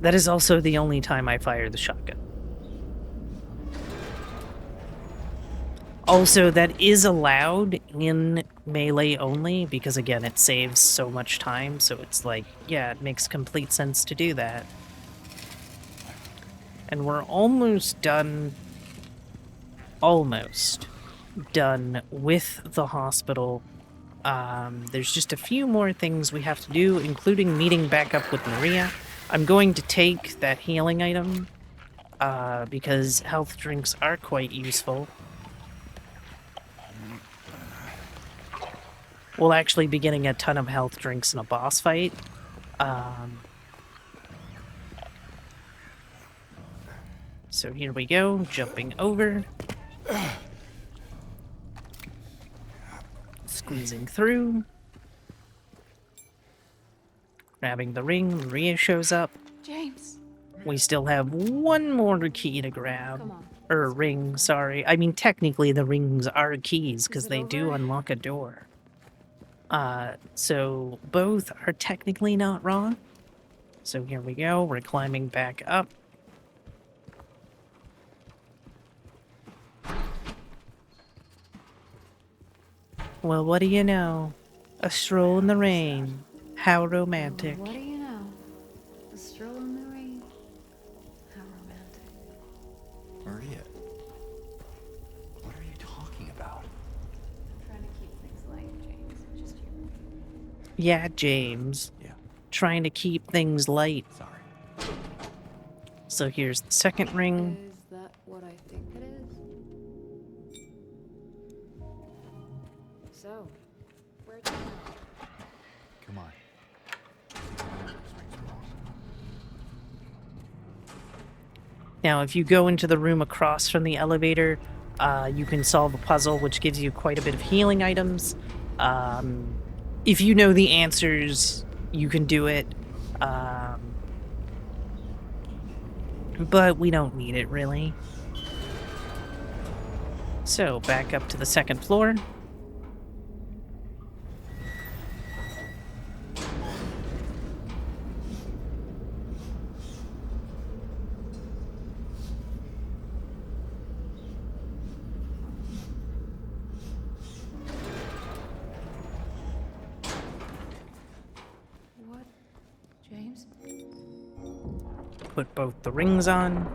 That is also the only time I fire the shotgun. Also, that is allowed in melee only, because again, it saves so much time, so it's like, yeah, it makes complete sense to do that. And we're almost done with the hospital. There's just a few more things we have to do, including meeting back up with Maria. I'm going to take that healing item, because health drinks are quite useful. We'll actually be getting a ton of health drinks in a boss fight. So here we go, jumping over. Squeezing through. Grabbing the ring, Maria shows up. James. We still have one more key to grab. Come on. Or ring, sorry. I mean, technically the rings are keys, because it they do over? unlock a door. So both are technically not wrong. So here we go, we're climbing back up. Well, what do you know? A stroll in the rain. How romantic. What do you know? A stroll in the rain. How romantic. Maria, what are you talking about? I'm trying to keep things light, James. Just you. Yeah, James. Yeah, Trying to keep things light. sorry. So here's the second ring. Is that what I think it is? So, where'd you go? Come on. Now, if you go into the room across from the elevator, you can solve a puzzle, which gives you quite a bit of healing items. If you know the answers, you can do it. But we don't need it, really. So, back up to the second floor. put both the rings on.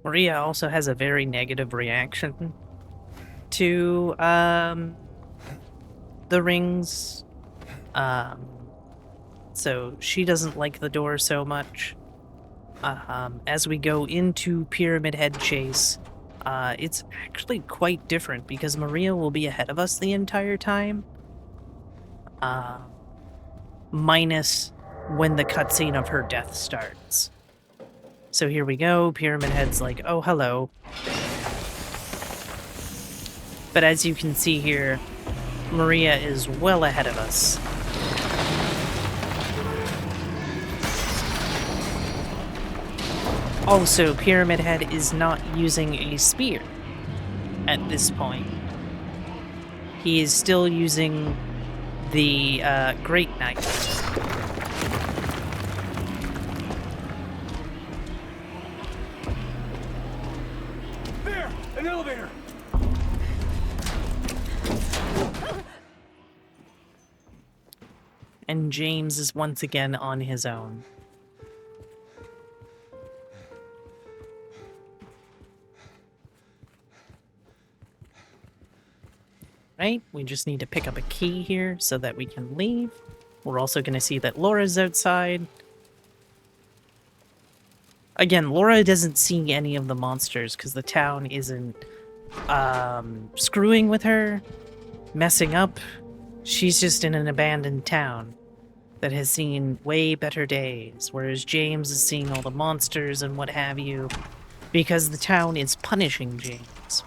Maria also has a very negative reaction to the rings. So she doesn't like the door so much. As we go into Pyramid Head Chase, it's actually quite different because Maria will be ahead of us the entire time. Minus when the cutscene of her death starts. So here we go, Pyramid Head's like, oh, hello. But as you can see here, Maria is well ahead of us. Also, Pyramid Head is not using a spear at this point. He is still using the Great Knife. There! An elevator! And James is once again on his own. Right, we just need to pick up a key here so that we can leave. We're also going to see that Laura's outside. Again, Laura doesn't see any of the monsters because the town isn't screwing with her, messing up. She's just in an abandoned town that has seen way better days, whereas James is seeing all the monsters and what have you because the town is punishing James.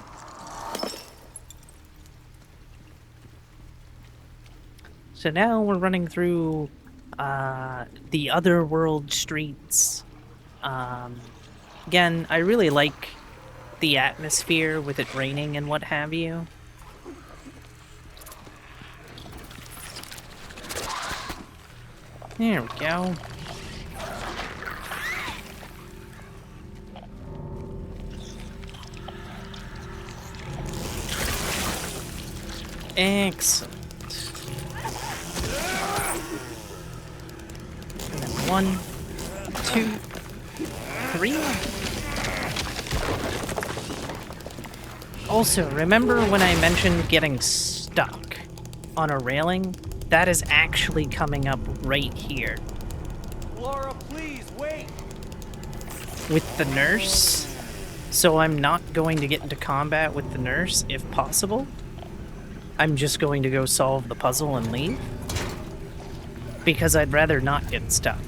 So now we're running through the other world streets. Again, I really like the atmosphere with it raining and what have you. There we go. Excellent. And then 1, 2, 3. Also, remember when I mentioned getting stuck on a railing? That is actually coming up right here. Laura, please, wait! With the nurse. So I'm not going to get into combat with the nurse, if possible. I'm just going to go solve the puzzle and leave. Because I'd rather not get stuck.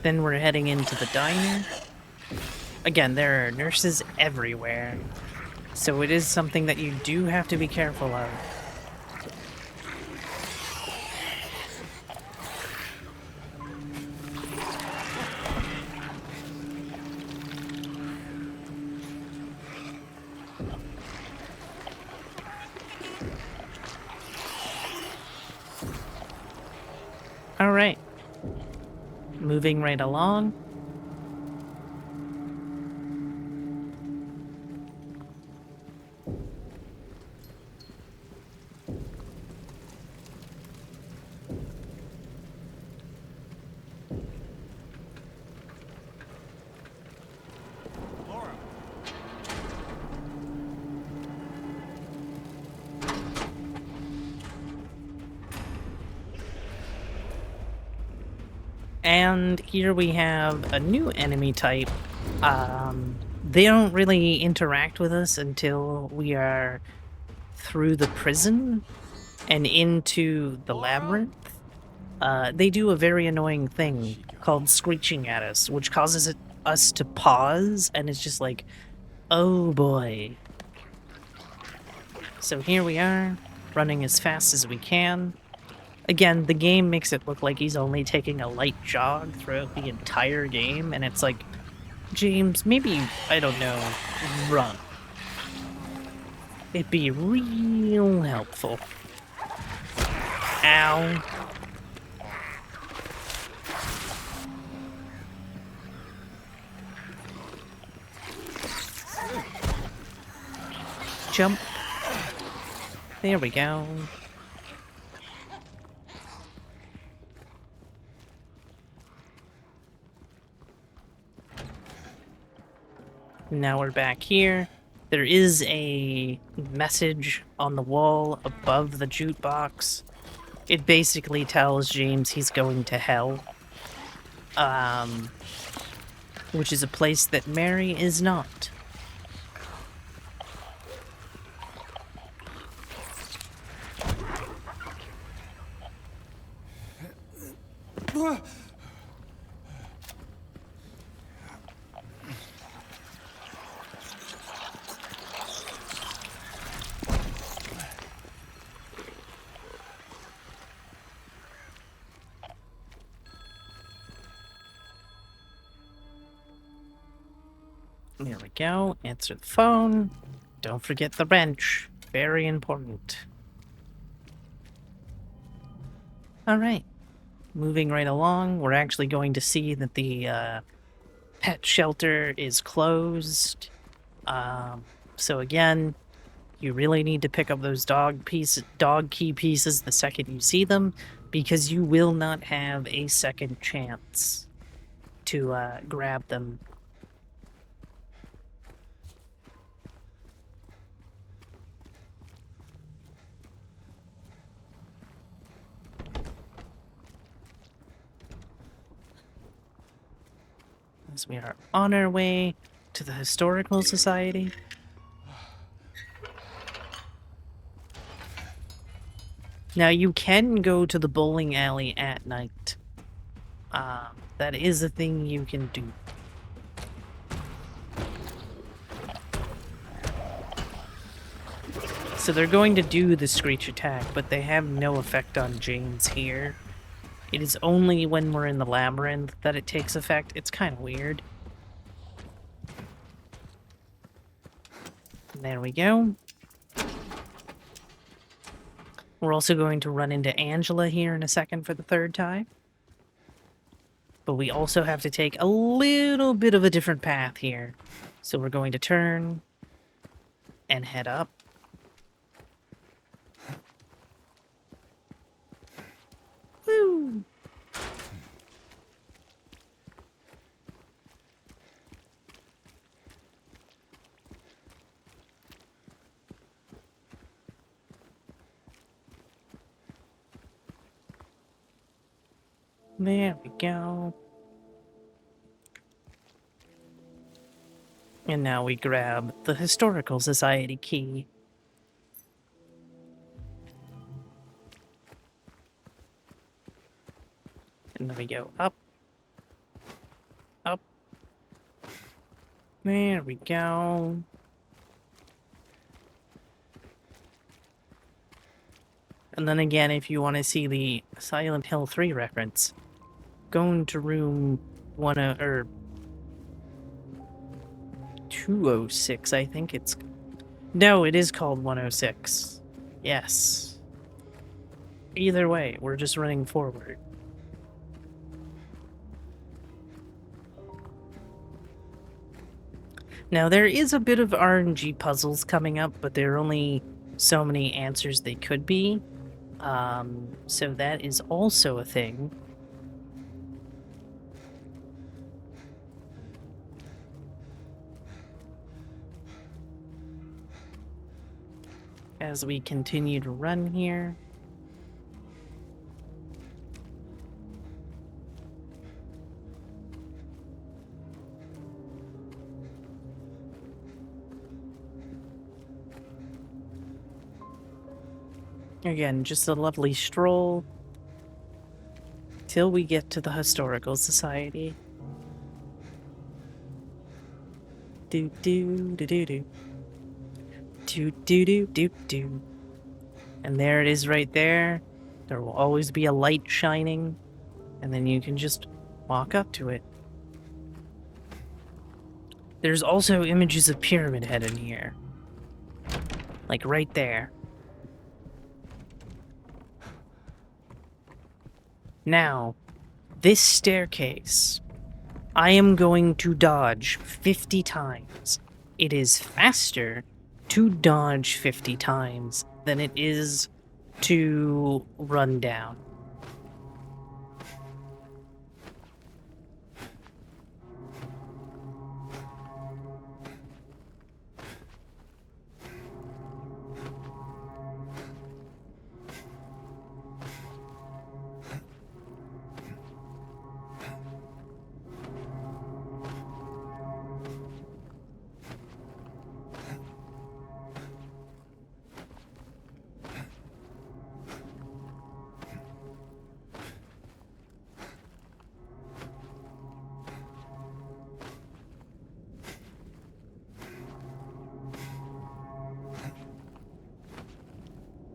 Then we're heading into the diner. Again, there are nurses everywhere, so it is something that you do have to be careful of. All right, moving right along. Laura! And here we have a new enemy type. They don't really interact with us until we are through the prison and into the labyrinth. They do a very annoying thing called screeching at us, which causes us to pause, and it's just like, oh boy. So here we are, running as fast as we can. Again, the game makes it look like he's only taking a light jog throughout the entire game, and it's like, James, maybe, I don't know, run. It'd be real helpful. Ow. Jump. There we go. Now we're back here. There is a message on the wall above the jukebox. It basically tells James he's going to hell. Which is a place that Mary is not. There we go. Answer the phone. Don't forget the wrench. Very important. Alright. Moving right along, we're actually going to see that the pet shelter is closed. So again, you really need to pick up those dog key pieces the second you see them, because you will not have a second chance to grab them. As we are on our way to the Historical Society. Now, you can go to the bowling alley at night. That is a thing you can do. So they're going to do the Screech attack, but they have no effect on James here. It is only when we're in the labyrinth that it takes effect. It's kind of weird. There we go. We're also going to run into Angela here in a second for the third time. But we also have to take a little bit of a different path here. So we're going to turn and head up. Woo! There we go. And now we grab the Historical Society key. And then we go up. Up. There we go. And then again, if you want to see the Silent Hill 3 reference, go into room 206, I think it's... No, it is called 106. Yes. Either way, we're just running forward. Now, there is a bit of RNG puzzles coming up, but there are only so many answers they could be. So that is also a thing. As we continue to run here. Again, just a lovely stroll till we get to the Historical Society. Do do do do do. Do do do do do. And there it is right there. There will always be a light shining, and then you can just walk up to it. There's also images of Pyramid Head in here. Like right there. Now, this staircase, I am going to dodge 50 times. It is faster to dodge 50 times than it is to run down.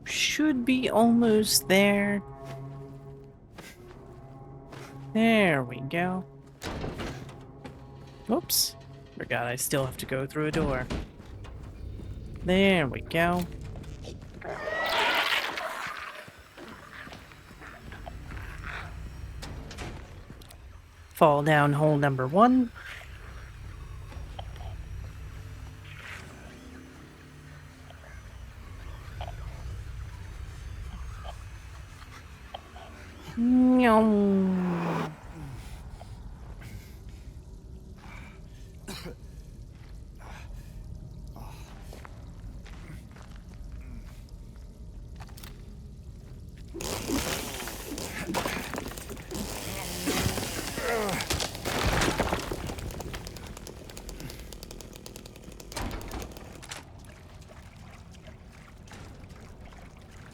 Should be almost there. There we go. Oops. Forgot I still have to go through a door. There we go. Fall down hole number 1. Meow.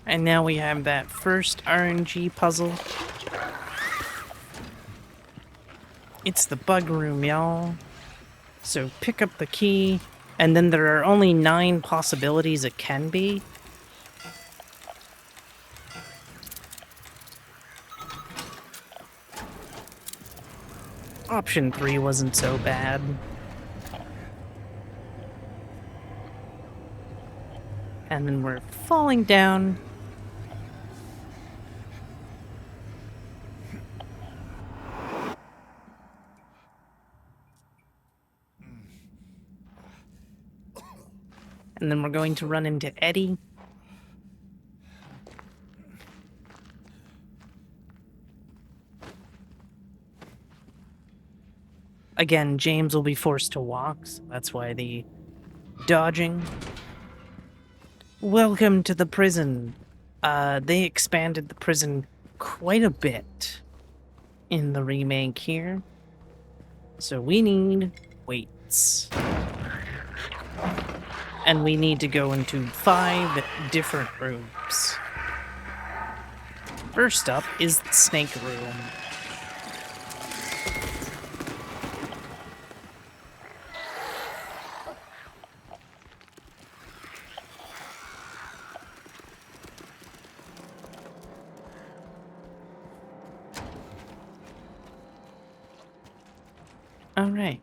And now we have that first RNG puzzle. It's the bug room, y'all. So pick up the key, and then there are only 9 possibilities it can be. Option 3 wasn't so bad. And then we're falling down. And then we're going to run into Eddie. Again, James will be forced to walk, so that's why the dodging. Welcome to the prison. They expanded the prison quite a bit in the remake here. So we need weights. And we need to go into 5 different rooms. First up is the snake room. All right.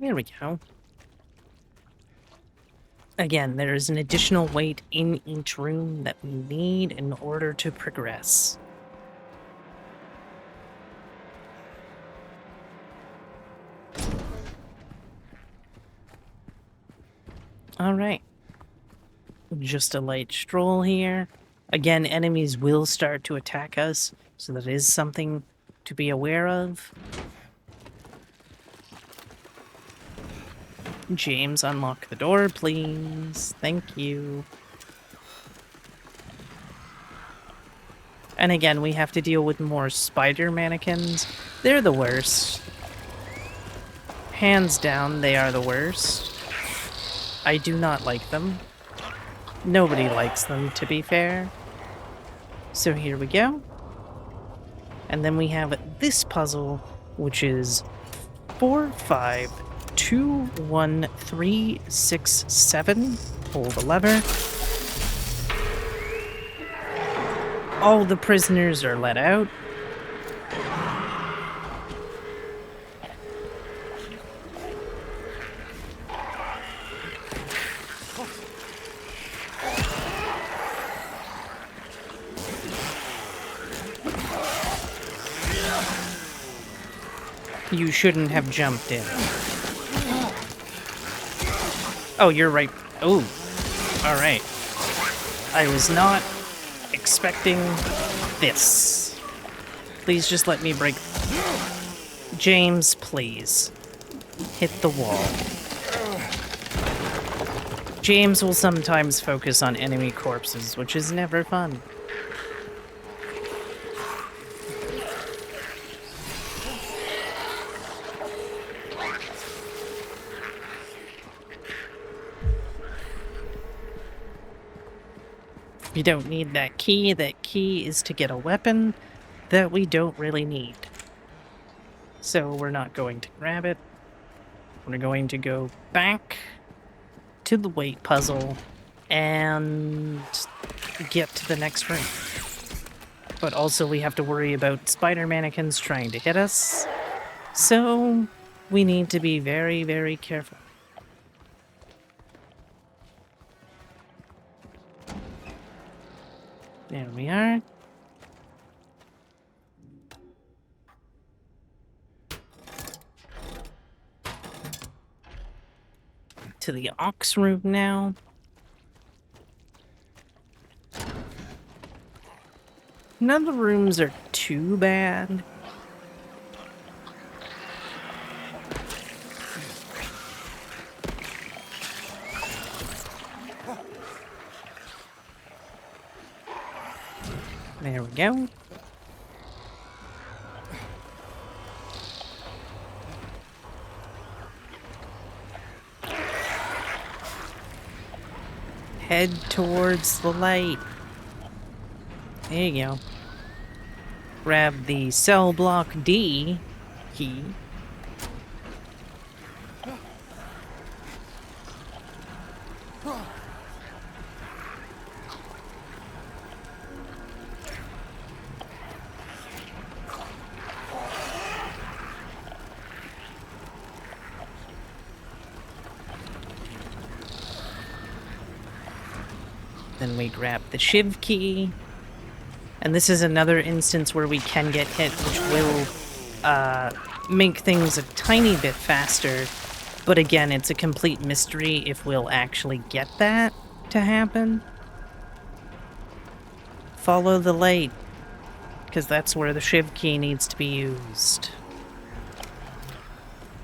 There we go. Again, there is an additional weight in each room that we need in order to progress. All right. Just a light stroll here. Again, enemies will start to attack us, so that is something to be aware of. James, unlock the door, please. Thank you. And again, we have to deal with more spider mannequins. They're the worst. Hands down, they are the worst. I do not like them. Nobody likes them, to be fair. So here we go. And then we have this puzzle, which is 4, 5, 2, 1, 3, 6, 7. Pull the lever. All the prisoners are let out. You shouldn't have jumped in. Oh, you're right. Oh, all right. I was not expecting this. Please just let me break. James, please. Hit the wall. James will sometimes focus on enemy corpses, which is never fun. You don't need that key. That key is to get a weapon that we don't really need. So we're not going to grab it. We're going to go back to the weight puzzle and get to the next room. But also we have to worry about spider mannequins trying to hit us. So we need to be very, very careful. There we are. To the ox room now. None of the rooms are too bad. There we go. Head towards the light. There you go. Grab the cell block D key. Then we grab the shiv key. And this is another instance where we can get hit, which will make things a tiny bit faster. But again, it's a complete mystery if we'll actually get that to happen. Follow the light, because that's where the shiv key needs to be used.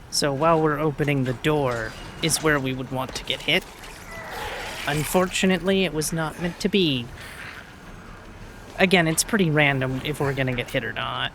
So while we're opening the door is where we would want to get hit. Unfortunately, it was not meant to be. Again, it's pretty random if we're gonna get hit or not.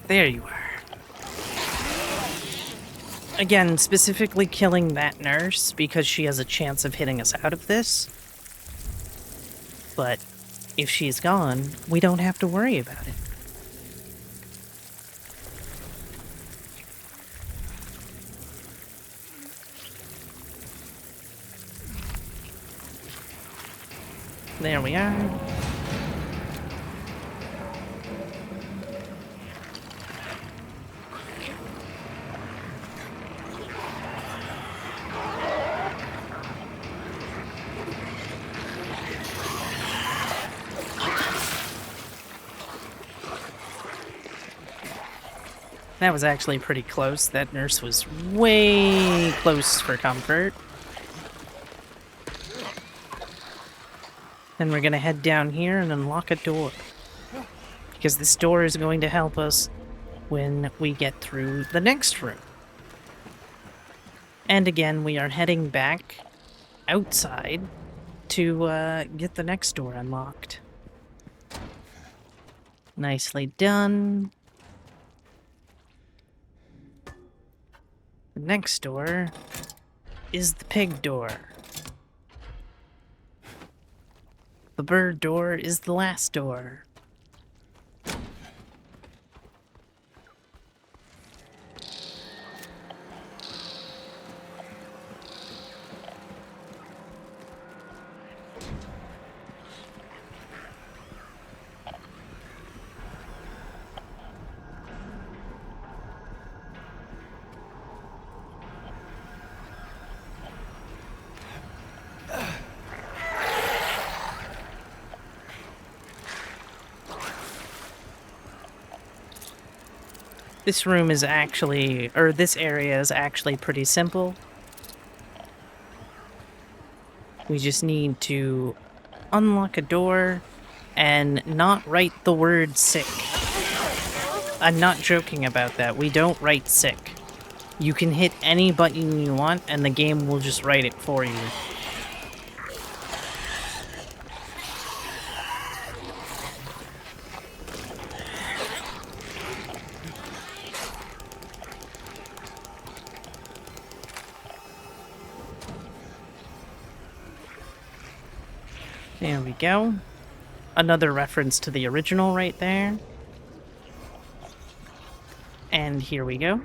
There you are. Again, specifically killing that nurse because she has a chance of hitting us out of this. But if she's gone, we don't have to worry about it. There we are. That was actually pretty close. That nurse was way close for comfort. Then we're gonna head down here and unlock a door. Because this door is going to help us when we get through the next room. And again, we are heading back outside to get the next door unlocked. Nicely done. The next door is the pig door. The bird door is the last door. This room is actually, or this area is actually pretty simple. We just need to unlock a door and not write the word sick. I'm not joking about that. We don't write sick. You can hit any button you want and the game will just write it for you. There we go. Another reference to the original right there. And here we go.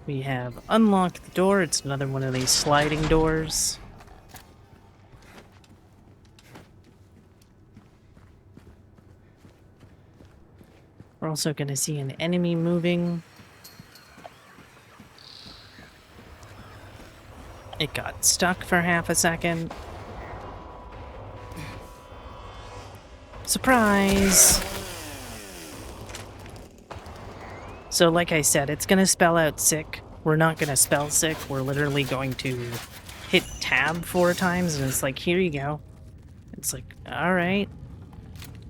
We have unlocked the door. It's another one of these sliding doors. We're also going to see an enemy moving. It got stuck for half a second. Surprise! So like I said, it's going to spell out sick. We're not going to spell sick. We're literally going to hit tab 4 times and it's like, here you go. It's like, alright.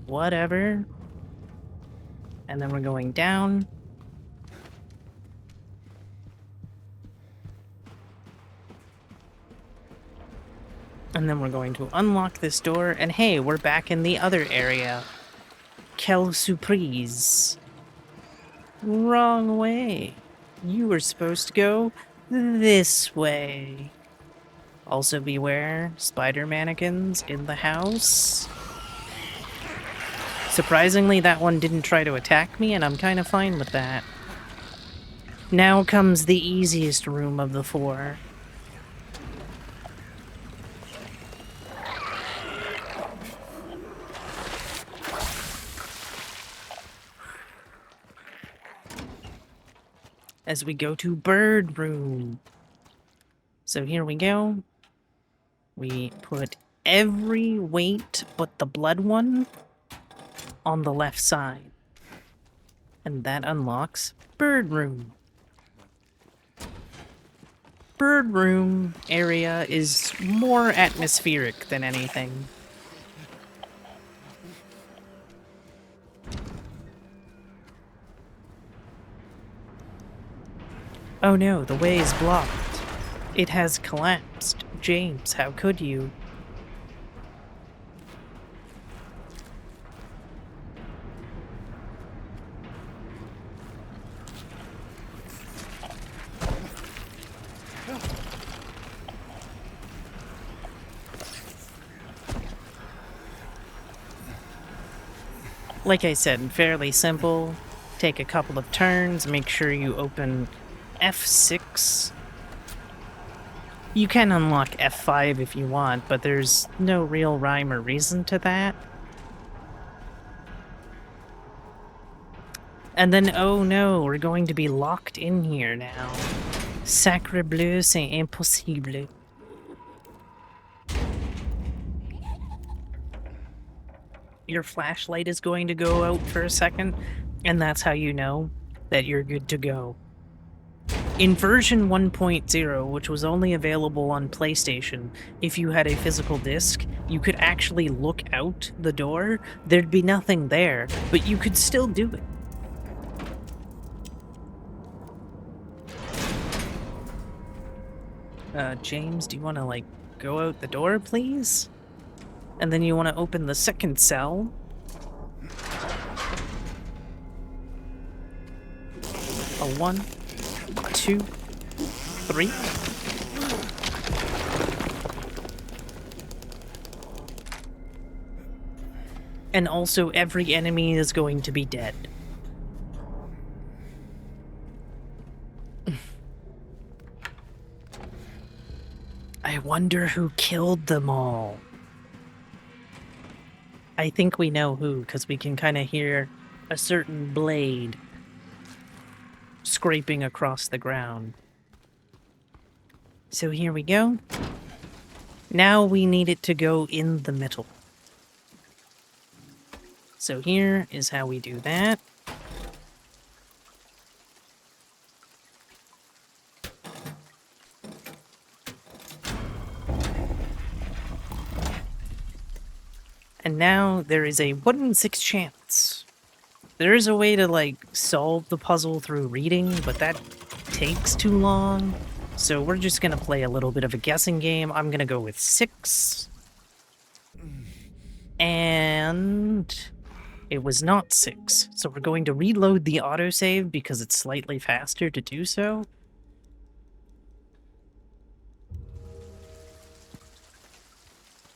Whatever. And then we're going down. And then we're going to unlock this door, and hey, we're back in the other area. Quelle surprise. Wrong way. You were supposed to go this way. Also beware, spider mannequins in the house. Surprisingly, that one didn't try to attack me, and I'm kind of fine with that. Now comes the easiest room of the 4. As we go to bird room. So here we go. We put every weight but the blood one on the left side. And that unlocks bird room. Bird room area is more atmospheric than anything. Oh no, the way is blocked. It has collapsed. James, how could you? Like I said, fairly simple. Take a couple of turns, make sure you open F6. You can unlock F5 if you want, but there's no real rhyme or reason to that. And then, oh no, we're going to be locked in here now. Sacre bleu, c'est impossible. Your flashlight is going to go out for a second, and that's how you know that you're good to go. In version 1.0, which was only available on PlayStation, if you had a physical disc, you could actually look out the door. There'd be nothing there, but you could still do it. James, do you want to, like, go out the door, please? And then you want to open the second cell. A 1, 2, 3. And also every enemy is going to be dead. I wonder who killed them all. I think we know who, because we can kind of hear a certain blade scraping across the ground. So here we go. Now we need it to go in the middle. So here is how we do that. And now there is a 1 in 6 chance. There is a way to, like, solve the puzzle through reading, but that takes too long. So we're just gonna play a little bit of a guessing game. I'm gonna go with 6. And it was not 6. So we're going to reload the autosave because it's slightly faster to do so.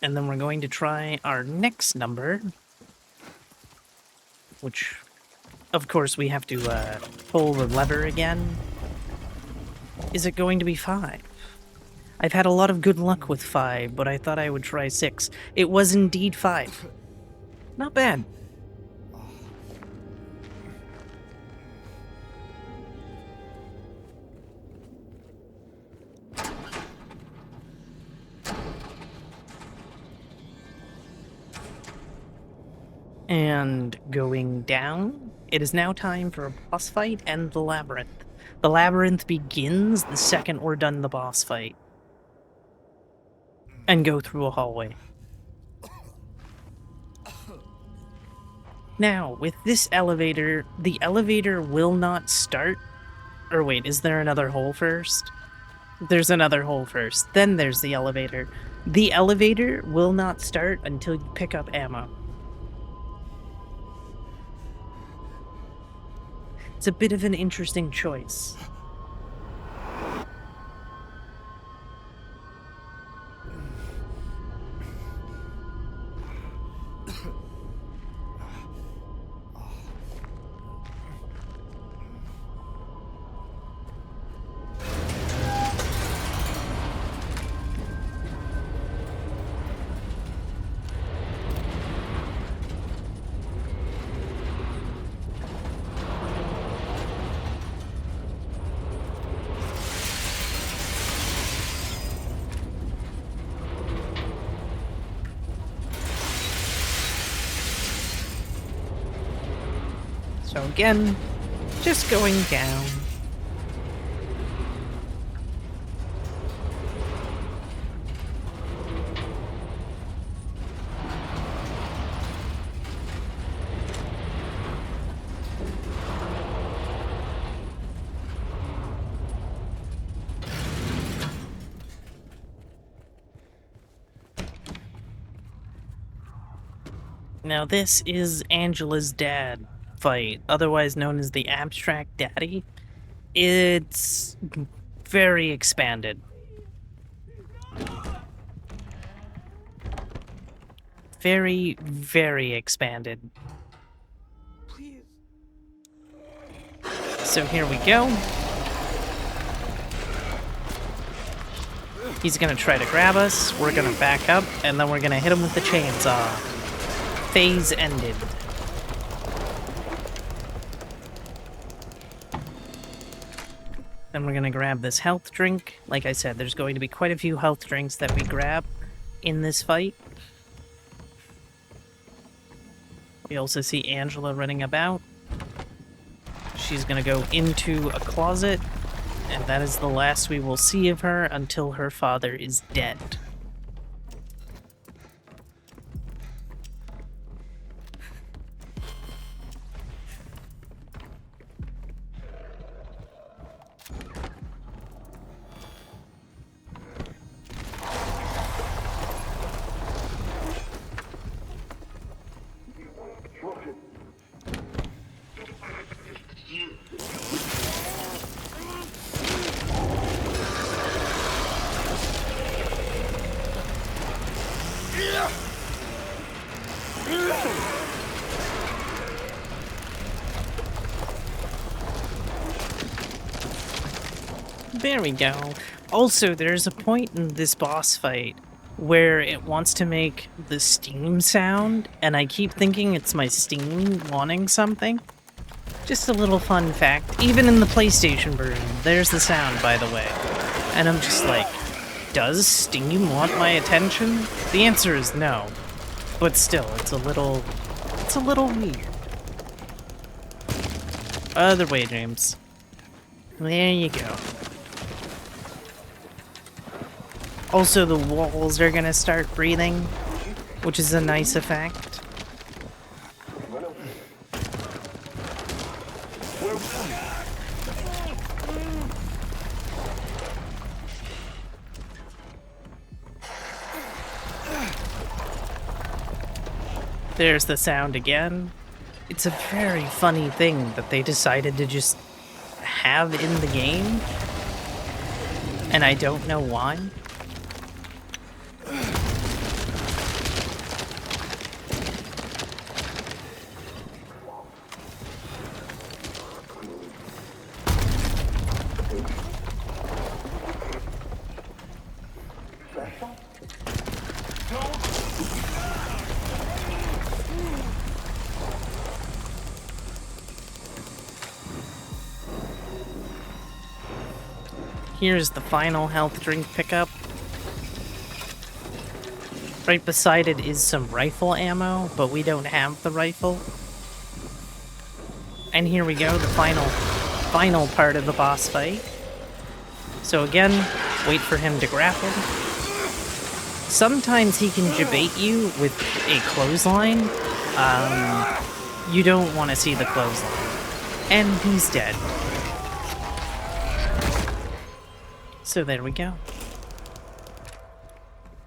And then we're going to try our next number, which, of course, we have to pull the lever again. Is it going to be 5? I've had a lot of good luck with 5, but I thought I would try 6. It was indeed 5. Not bad. And going down, it is now time for a boss fight and the labyrinth. The labyrinth begins the second we're done the boss fight. And go through a hallway. Now, with this elevator, the elevator will not start. Or wait, is there another hole first? There's another hole first. Then there's the elevator. The elevator will not start until you pick up ammo. It's a bit of an interesting choice. So again, just going down. Now this is Angela's dad fight, otherwise known as the Abstract Daddy. It's very expanded. Very, very expanded. Please. So here we go. He's gonna try to grab us, we're gonna back up, and then we're gonna hit him with the chainsaw. Phase ended. Then we're gonna grab this health drink. Like I said, there's going to be quite a few health drinks that we grab in this fight. We also see Angela running about. She's gonna go into a closet, and that is the last we will see of her until her father is dead. There we go. Also, there's a point in this boss fight where it wants to make the Steam sound, and I keep thinking it's my Steam wanting something. Just a little fun fact. Even in the PlayStation version, there's the sound, by the way. And I'm just like, does Steam want my attention? The answer is no. But still, it's a little weird. Other way, James. There you go. Also, the walls are gonna start breathing. which is a nice effect. There's the sound again. It's a very funny thing that they decided to just have in the game, and I don't know why. Here's the final health drink pickup. Right beside it is some rifle ammo, but we don't have the rifle. And here we go, the final part of the boss fight. So again, wait for him to grapple. Sometimes he can debate you with a clothesline. You don't want to see the clothesline. And he's dead. So there we go.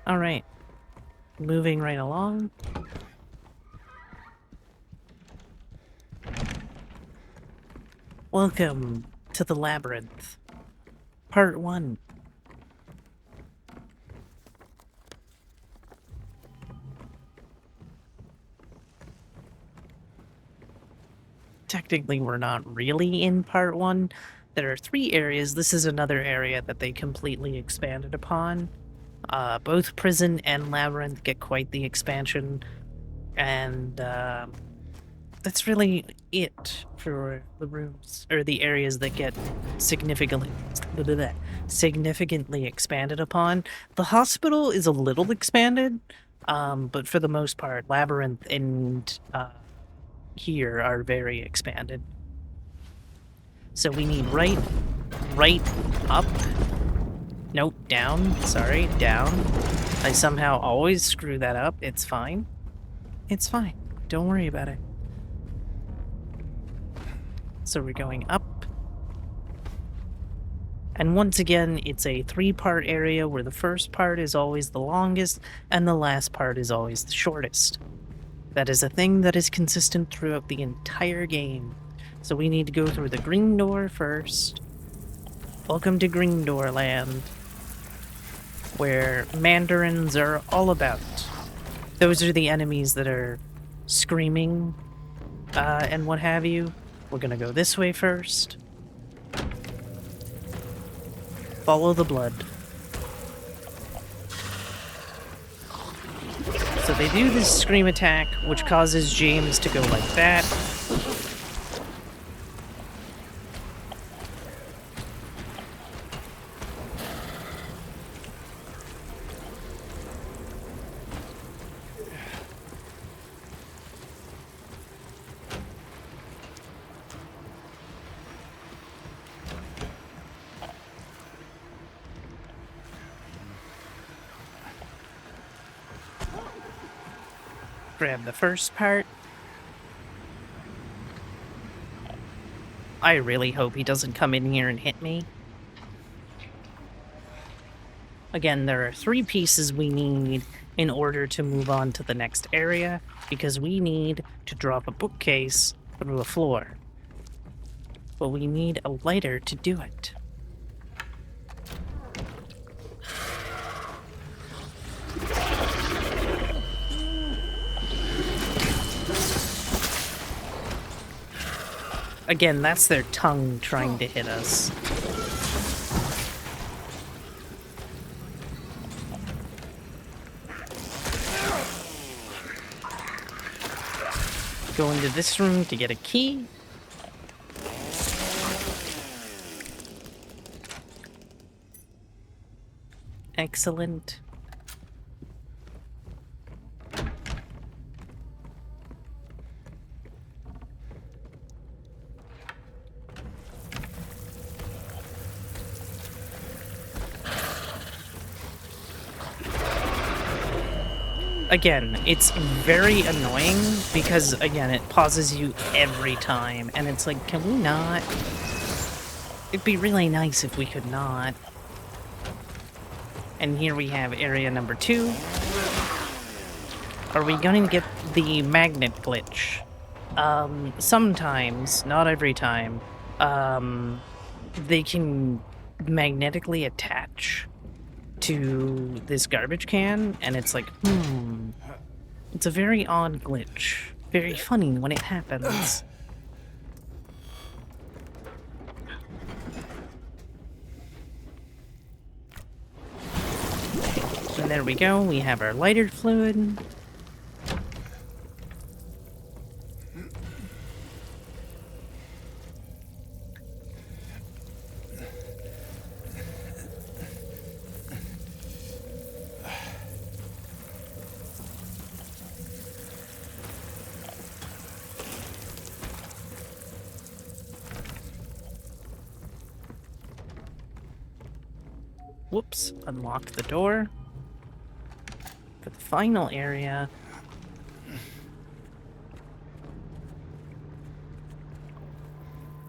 Alright. Moving right along. Welcome to the Labyrinth. Part 1. Technically, we're not really in Part 1. There are 3 areas. This is another area that they completely expanded upon. Both Prison and Labyrinth get quite the expansion, and that's really it for the rooms, or the areas that get significantly expanded upon. The hospital is a little expanded, but for the most part, Labyrinth and here are very expanded. So we need right up. Nope, down. Sorry, down. I somehow always screw that up. It's fine. It's fine. Don't worry about it. So we're going up. And once again, it's a 3-part area where the first part is always the longest and the last part is always the shortest. That is a thing that is consistent throughout the entire game. So we need to go through the green door first. Welcome to Green Door Land, where mandarins are all about. Those are the enemies that are screaming and what have you. We're gonna go this way first. Follow the blood. So they do this scream attack, which causes James to go like that. Grab the first part. I really hope he doesn't come in here and hit me. Again, there are 3 pieces we need in order to move on to the next area, because we need to drop a bookcase through a floor. But we need a lighter to do it. Again, that's their tongue trying to hit us. Go into this room to get a key. Excellent. again, it's very annoying because, again, it pauses you every time, and it's like, can we not? It'd be really nice if we could not. And here we have area number 2. Are we going to get the magnet glitch? Sometimes, not every time, they can magnetically attach to this garbage can, and it's like, it's a very odd glitch. Very funny when it happens. And there we go, we have our lighter fluid. Whoops, unlock the door. For the final area.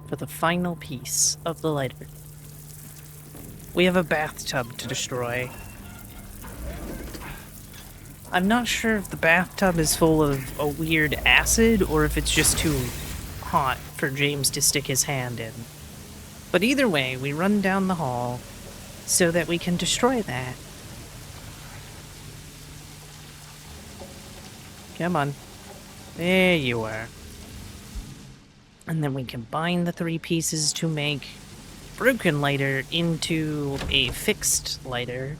For the final piece of the lighter. We have a bathtub to destroy. I'm not sure if the bathtub is full of a weird acid or if it's just too hot for James to stick his hand in. But either way, we run down the hall so that we can destroy that. Come on. There you are. And then we combine the 3 pieces to make broken lighter into a fixed lighter.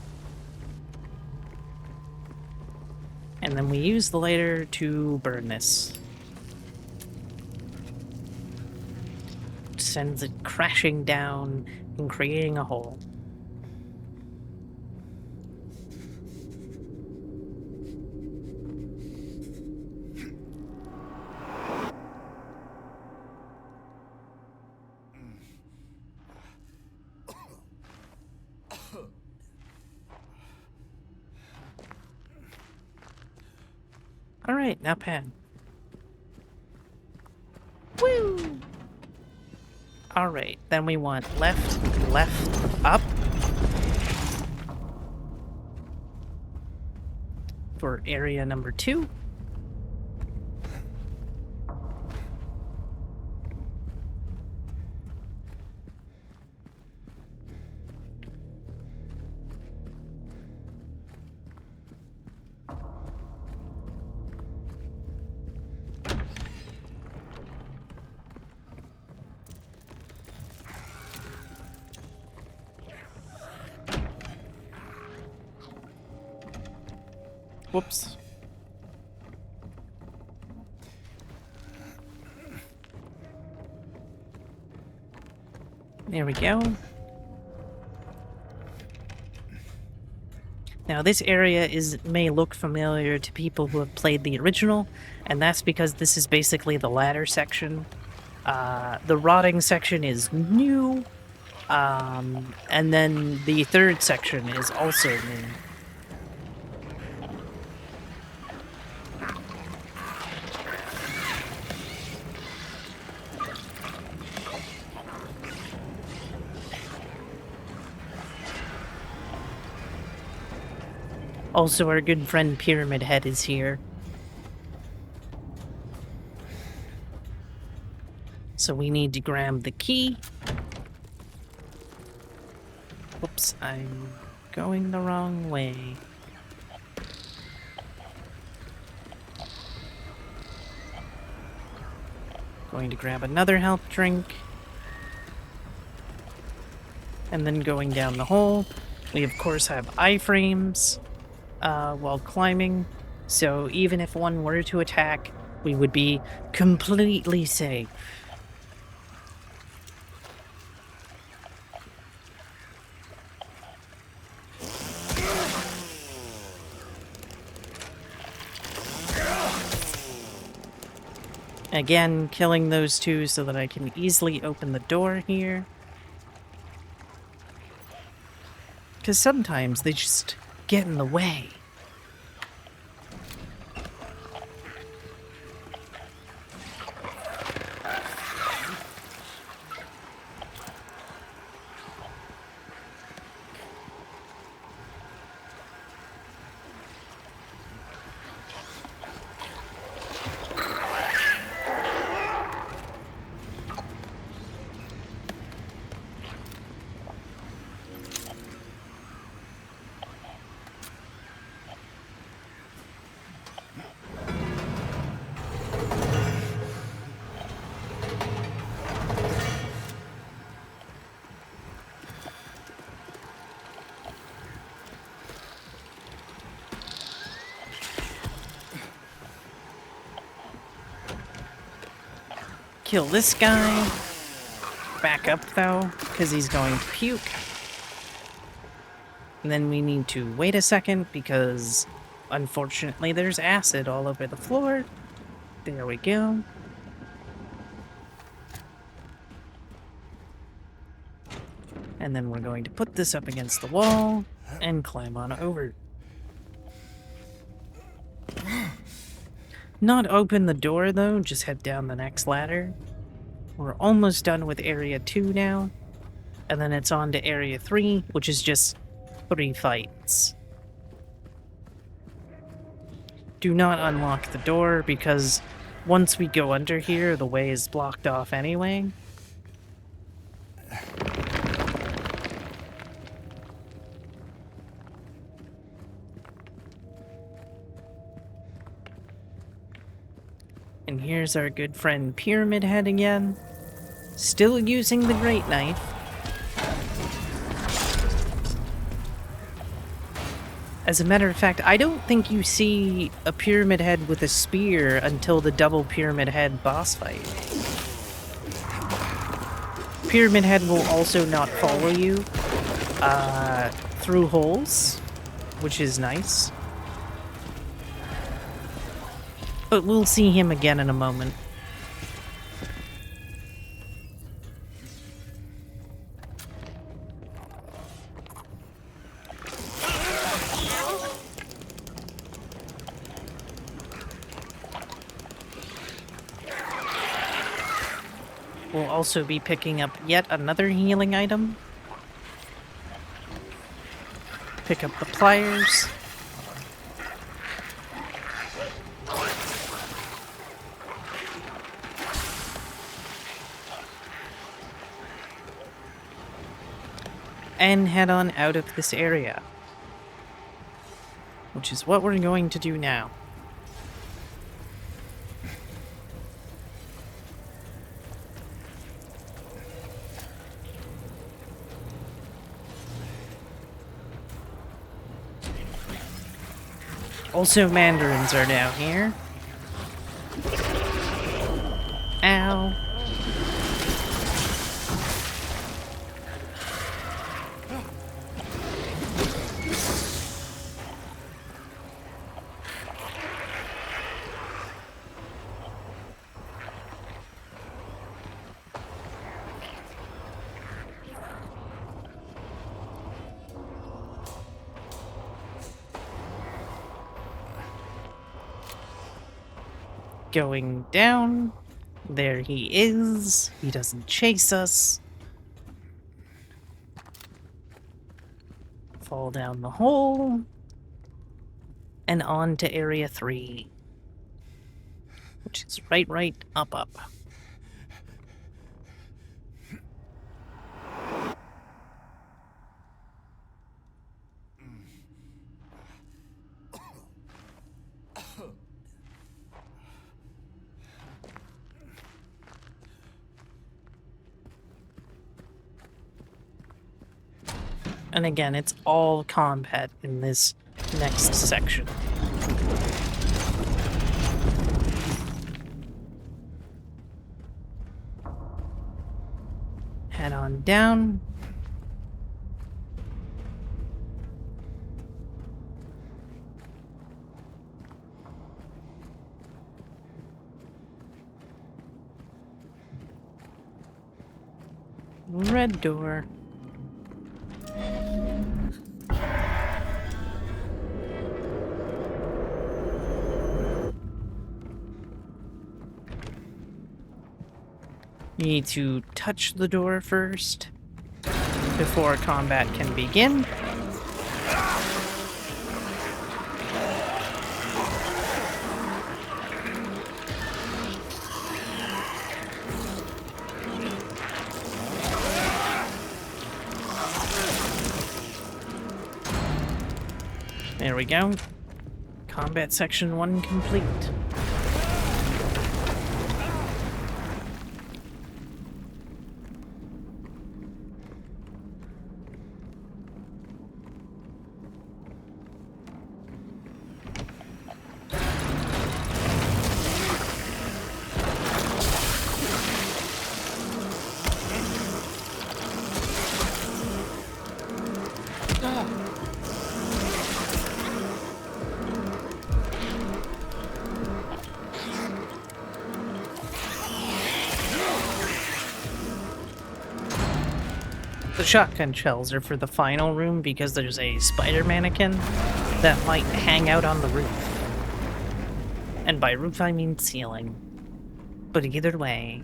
And then we use the lighter to burn this. Sends it crashing down and creating a hole. Alright, now pan. Woo! Alright, then we want left, left, up. For area number 2. Whoops. There we go. Now this area may look familiar to people who have played the original, and that's because this is basically the ladder section. The rotting section is new, and then the third section is also new. Also, our good friend Pyramid Head is here. So we need to grab the key. Whoops, I'm going the wrong way. Going to grab another health drink. And then going down the hole. We of course have iframes while climbing, so even if one were to attack, we would be completely safe. Again, killing those 2 so that I can easily open the door here. Because sometimes they just get in the way. Kill this guy. Back up, though, because he's going to puke. And then we need to wait a second, because unfortunately there's acid all over the floor. There we go. And then we're going to put this up against the wall and climb on over. Not open the door, though, just head down the next ladder. We're almost done with Area 2 now. And then it's on to Area 3, which is just 3 fights. Do not unlock the door, because once we go under here, the way is blocked off anyway. And here's our good friend Pyramid Head again. Still using the Great Knife. As a matter of fact, I don't think you see a Pyramid Head with a spear until the double Pyramid Head boss fight. Pyramid Head will also not follow you through holes, which is nice. But we'll see him again in a moment. We'll also be picking up yet another healing item. Pick up the pliers. And head on out of this area. Which is what we're going to do now. Also, mandarins are down here. Ow. Going down. There he is. He doesn't chase us. Fall down the hole. And on to Area 3. Which is right, up. And again, it's all combat in this next section. Head on down. Red door. You need to touch the door first before combat can begin. There we go. Combat section 1 complete. The shotgun shells are for the final room because there's a spider mannequin that might hang out on the roof. And by roof I mean ceiling. But either way...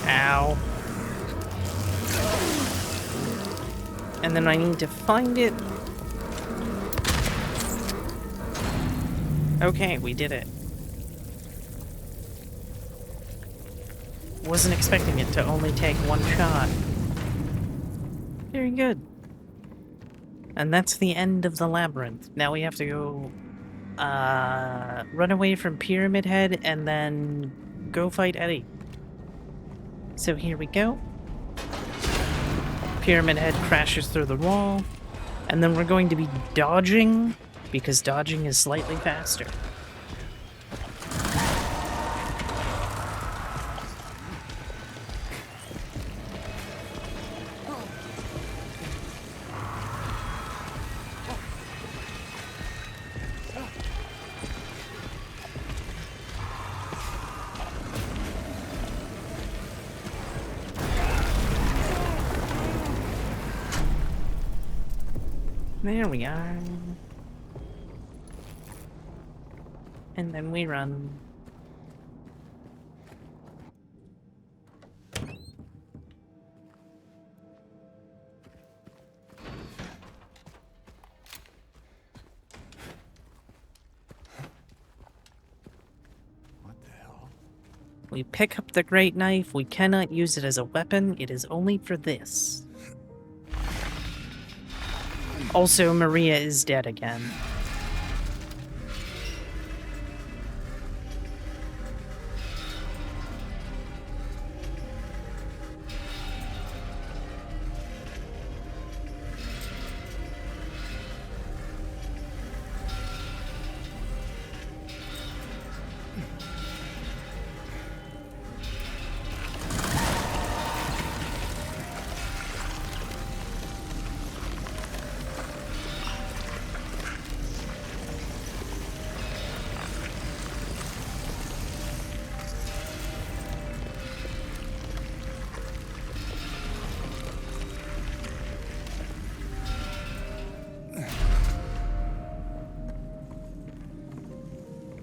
Ow. And then I need to find it. Okay, we did it. Wasn't expecting it to only take one shot. Very good. And that's the end of the labyrinth. Now we have to go run away from Pyramid Head and then go fight Eddie. So here we go. Pyramid Head crashes through the wall, and then we're going to be dodging, because dodging is slightly faster. There we are. And then we run. What the hell? We pick up the great knife. We cannot use it as a weapon. It is only for this. Also, Maria is dead again.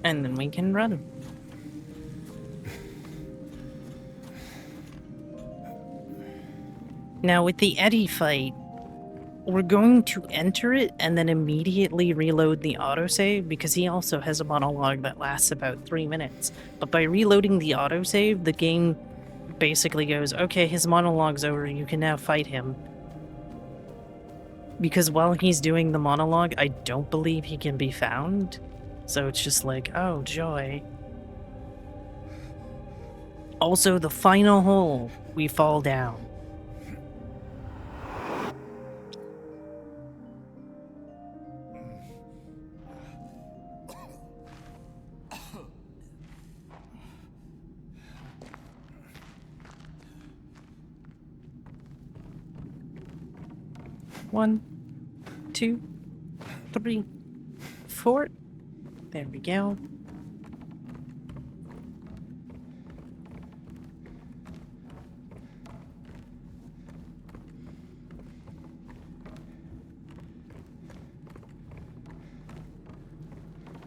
And then we can run. Now with the Eddie fight, we're going to enter it and then immediately reload the autosave because he also has a monologue that lasts about 3 minutes. But by reloading the autosave, the game basically goes, okay, his monologue's over, you can now fight him. Because while he's doing the monologue, I don't believe he can be found. So it's just like, oh, joy. Also, the final hole, we fall down. One, 2, 3, 4. There we go.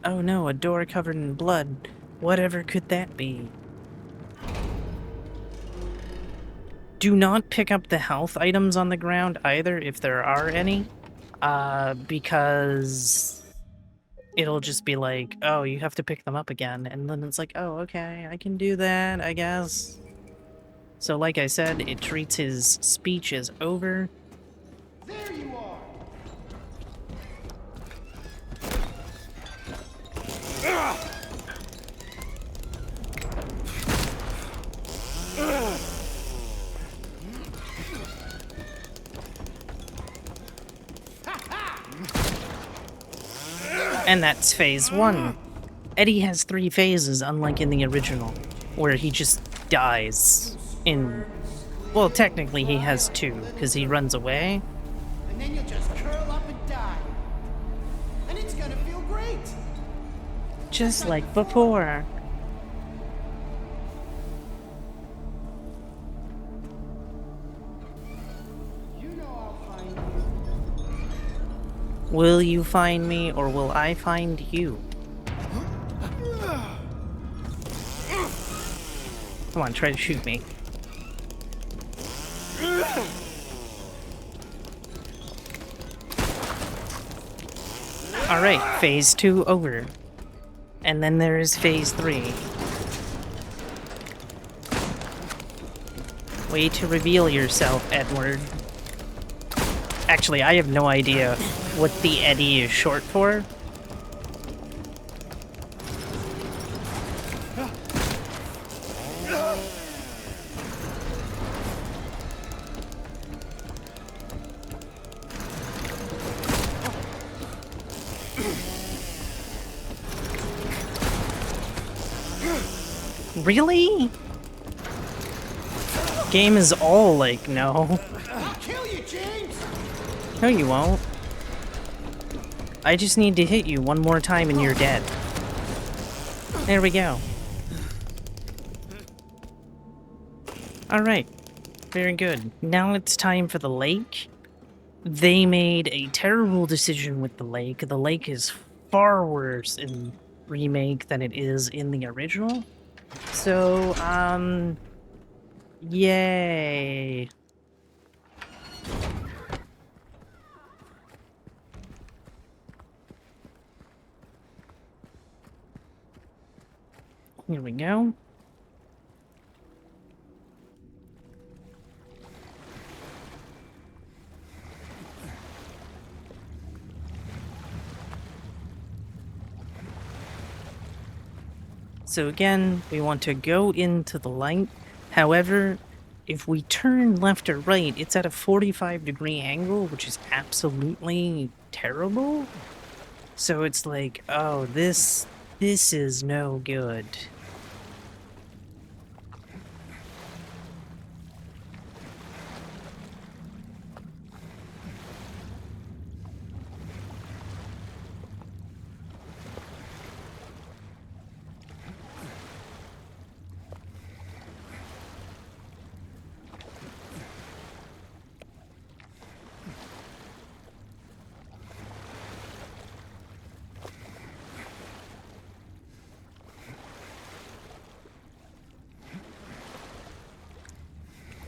Oh no, a door covered in blood. Whatever could that be? Do not pick up the health items on the ground either, if there are any. Because it'll just be like, oh, you have to pick them up again. And then it's like, oh, okay, I can do that, I guess. So like I said, it treats his speech as over. There you are! And that's phase 1. Eddie has 3 phases, unlike in the original, where he just dies in... Well, technically he has 2, because he runs away. And then you'll just curl up and die. And it's gonna feel great. Just like before. You know I'll find you. Will you find me, or will I find you? Come on, try to shoot me. Alright, phase 2 over. And then there is phase 3. Way to reveal yourself, Edward. Actually, I have no idea what the Eddie is short for. Really? Game is all like, no. I'll kill you, James! No, you won't. I just need to hit you one more time and you're dead. There we go. Alright. Very good. Now it's time for the lake. They made a terrible decision with the lake. The lake is far worse in Remake than it is in the original. So, yay. Here we go. So again, we want to go into the light. However, if we turn left or right, it's at a 45-degree angle, which is absolutely terrible. So it's like, oh, this is no good.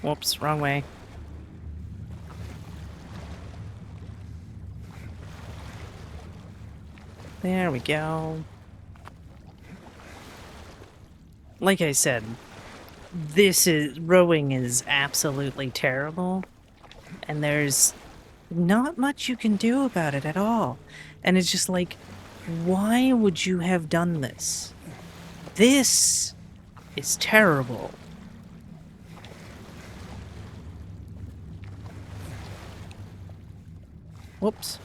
Whoops, wrong way. There we go. Like I said, rowing is absolutely terrible, and there's not much you can do about it at all. And it's just like, why would you have done this? This is terrible. Whoops.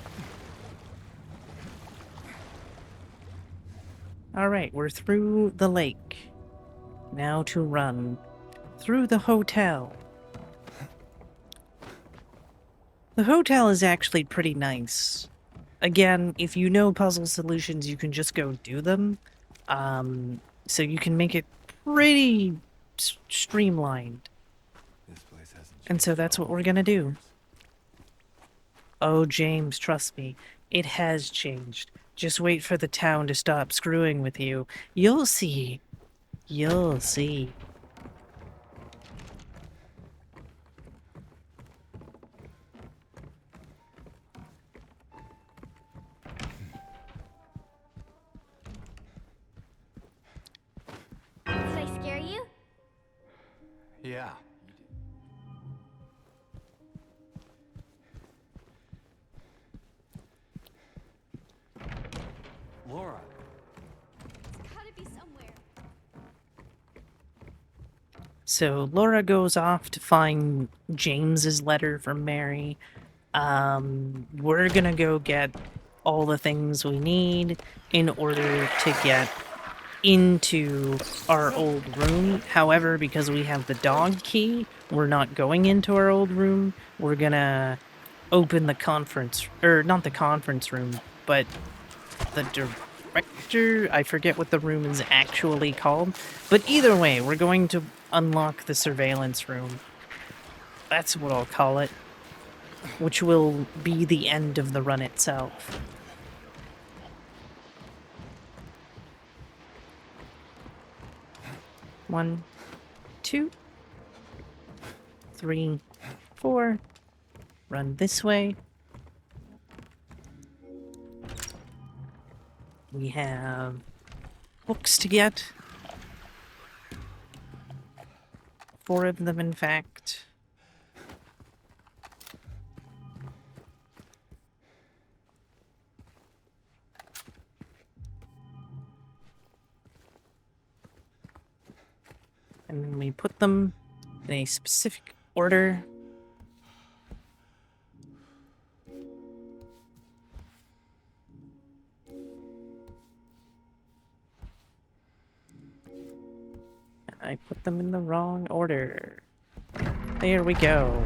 Alright, we're through the lake. Now to run through the hotel. The hotel is actually pretty nice. Again, if you know puzzle solutions, you can just go do them. So you can make it pretty streamlined. This place hasn't And so that's what we're gonna do. Oh, James, trust me, it has changed. Just wait for the town to stop screwing with you. You'll see. You'll see. Did I scare you? Yeah. Laura. It's gotta be somewhere. So Laura goes off to find James's letter from Mary. We're gonna go get all the things we need in order to get into our old room. However, because we have the dog key, we're not going into our old room. We're gonna open the conference, or not the conference room, but the director, I forget what the room is actually called. But either way, we're going to unlock the surveillance room. That's what I'll call it. Which will be the end of the run itself. One, 2, 3, 4. Run this way. We have books to get. 4 of them, in fact. And then we put them in a specific order. I put them in the wrong order. There we go.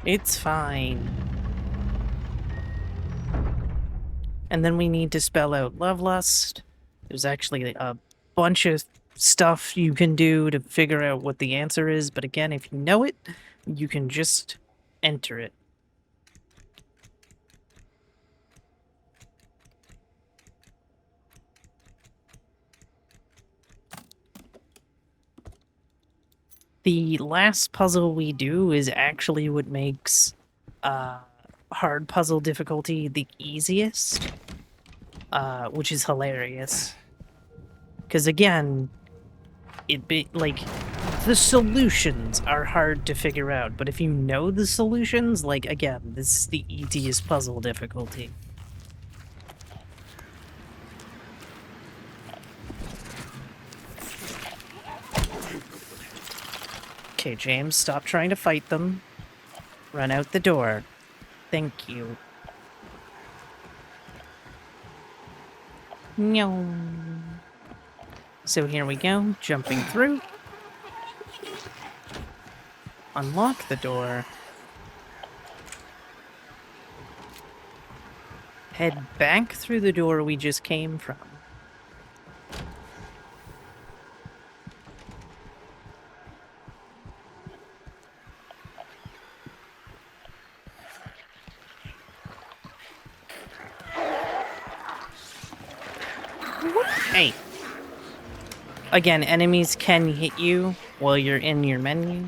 It's fine. And then we need to spell out love lust. There's actually a bunch of stuff you can do to figure out what the answer is, but again, if you know it, you can just enter it. The last puzzle we do is actually what makes hard puzzle difficulty the easiest, which is hilarious. Because again, the solutions are hard to figure out, but if you know the solutions, like, again, this is the easiest puzzle difficulty. Okay, James, stop trying to fight them. Run out the door. Thank you. No. So here we go, jumping through. Unlock the door. Head back through the door we just came from. Hey. Again, enemies can hit you while you're in your menu.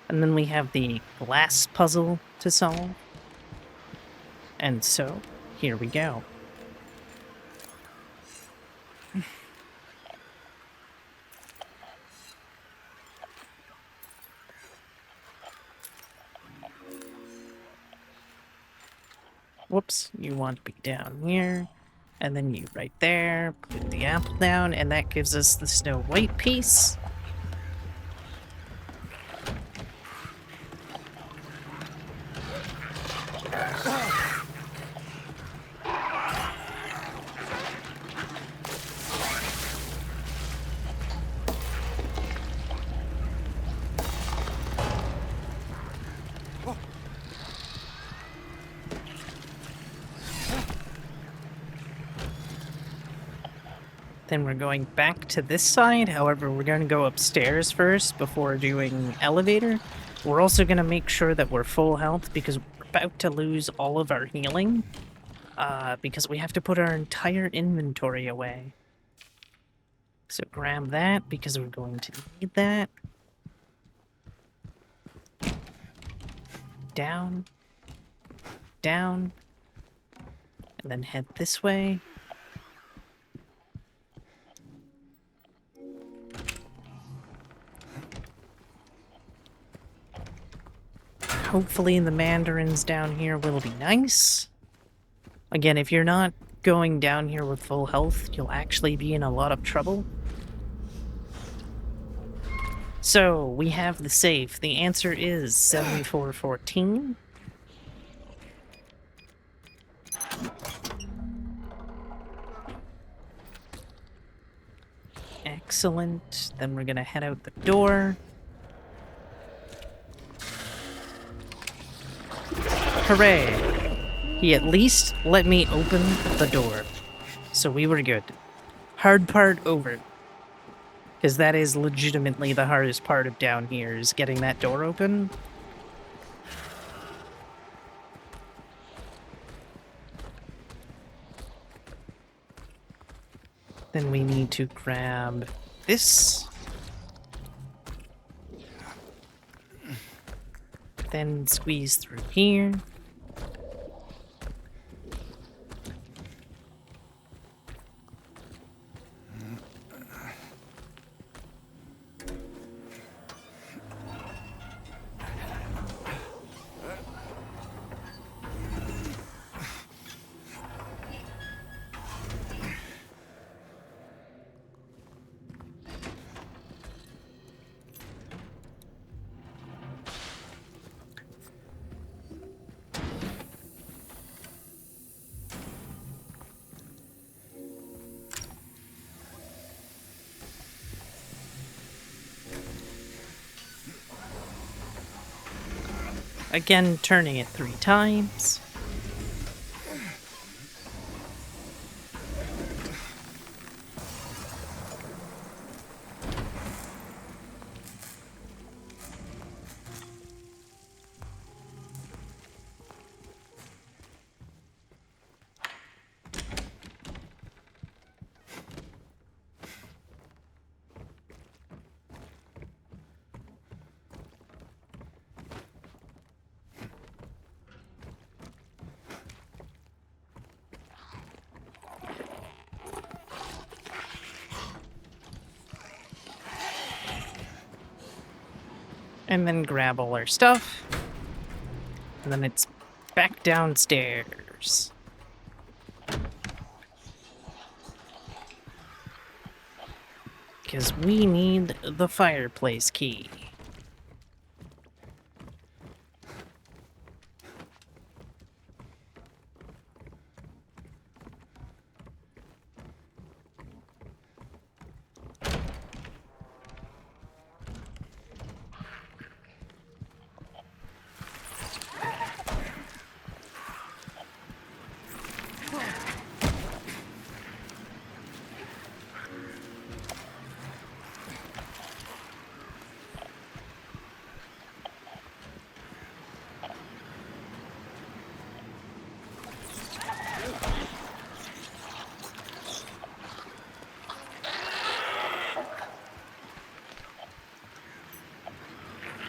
And then we have the glass puzzle to solve. And so, here we go. Whoops, you want to be down here. And then you right there, put the apple down, and that gives us the Snow White piece. Then we're going back to this side. However, we're going to go upstairs first before doing elevator. We're also going to make sure that we're full health because we're about to lose all of our healing. Because we have to put our entire inventory away. So grab that because we're going to need that. Down. Down. And then head this way. Hopefully the mandarins down here will be nice. Again, if you're not going down here with full health, you'll actually be in a lot of trouble. So, we have the safe. The answer is 7414. Excellent. Then we're gonna head out the door. Hooray! He at least let me open the door. So we were good. Hard part over. Because that is legitimately the hardest part of down here, is getting that door open. Then we need to grab this. Then squeeze through here. Again, turning it 3 times. And then grab all our stuff. And then it's back downstairs. Because we need the fireplace key.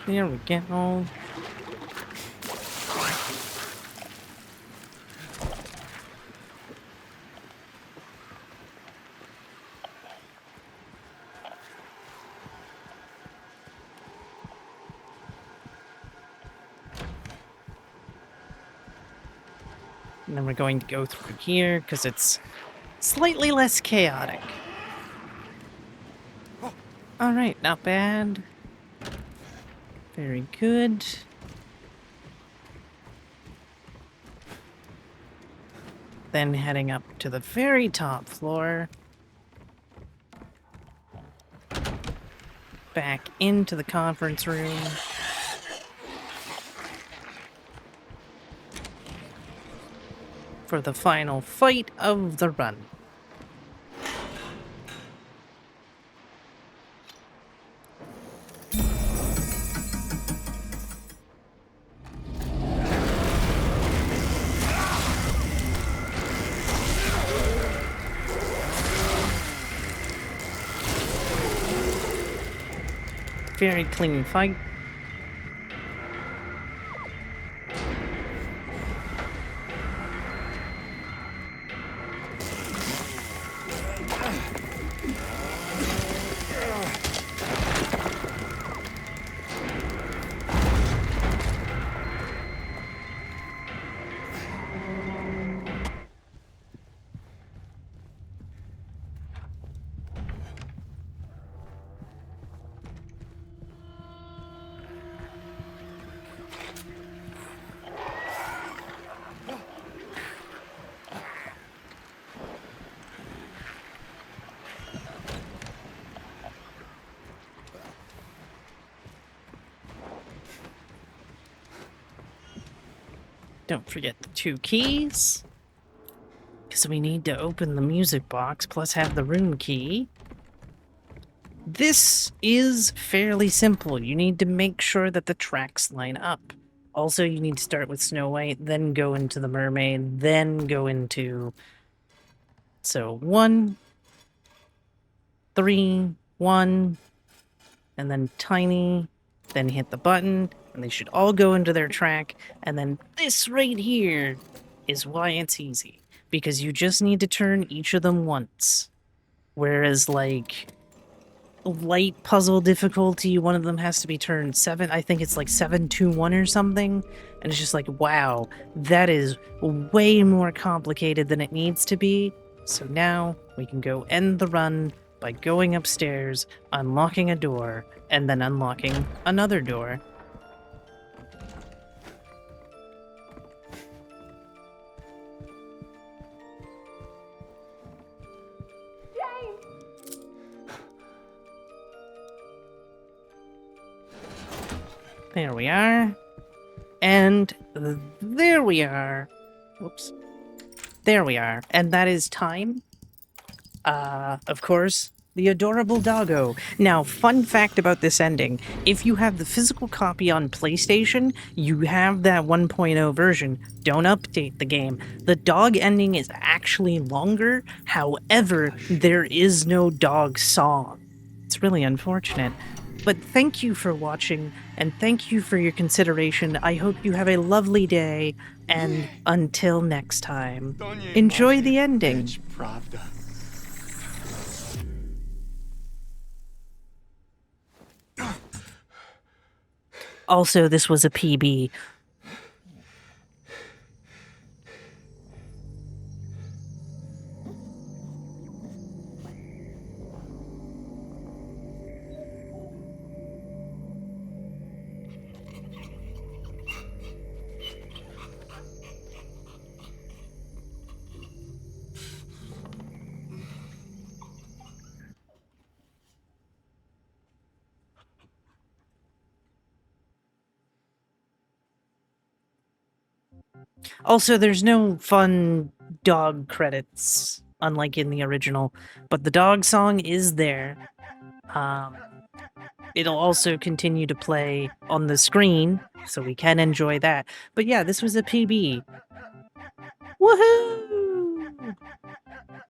There we go. And then we're going to go through here because it's slightly less chaotic. Alright, not bad. Very good. Then heading up to the very top floor. Back into the conference room. For the final fight of the run. Very clean fight. Don't forget the 2 keys. Because we need to open the music box, plus have the room key. This is fairly simple. You need to make sure that the tracks line up. Also, you need to start with Snow White, then go into the Mermaid, then go into... So, 1, 3, 1, and then Tiny, then hit the button, and they should all go into their track, and then this right here is why it's easy. Because you just need to turn each of them once. Whereas, like, light puzzle difficulty, one of them has to be turned 7, I think it's like 7-2-1 or something, and it's just like, wow, that is way more complicated than it needs to be. So now we can go end the run by going upstairs, unlocking a door, and then unlocking another door. There we are. And there we are. Whoops. There we are. And that is time. Of course, the adorable doggo. Now, fun fact about this ending. If you have the physical copy on PlayStation, you have that 1.0 version. Don't update the game. The dog ending is actually longer. However, there is no dog song. It's really unfortunate. But thank you for watching, and thank you for your consideration. I hope you have a lovely day, and until next time, enjoy the ending. Also, this was a PB. Also, there's no fun dog credits, unlike in the original, but the dog song is there. It'll also continue to play on the screen, so we can enjoy that. But yeah, this was a PB. Woohoo!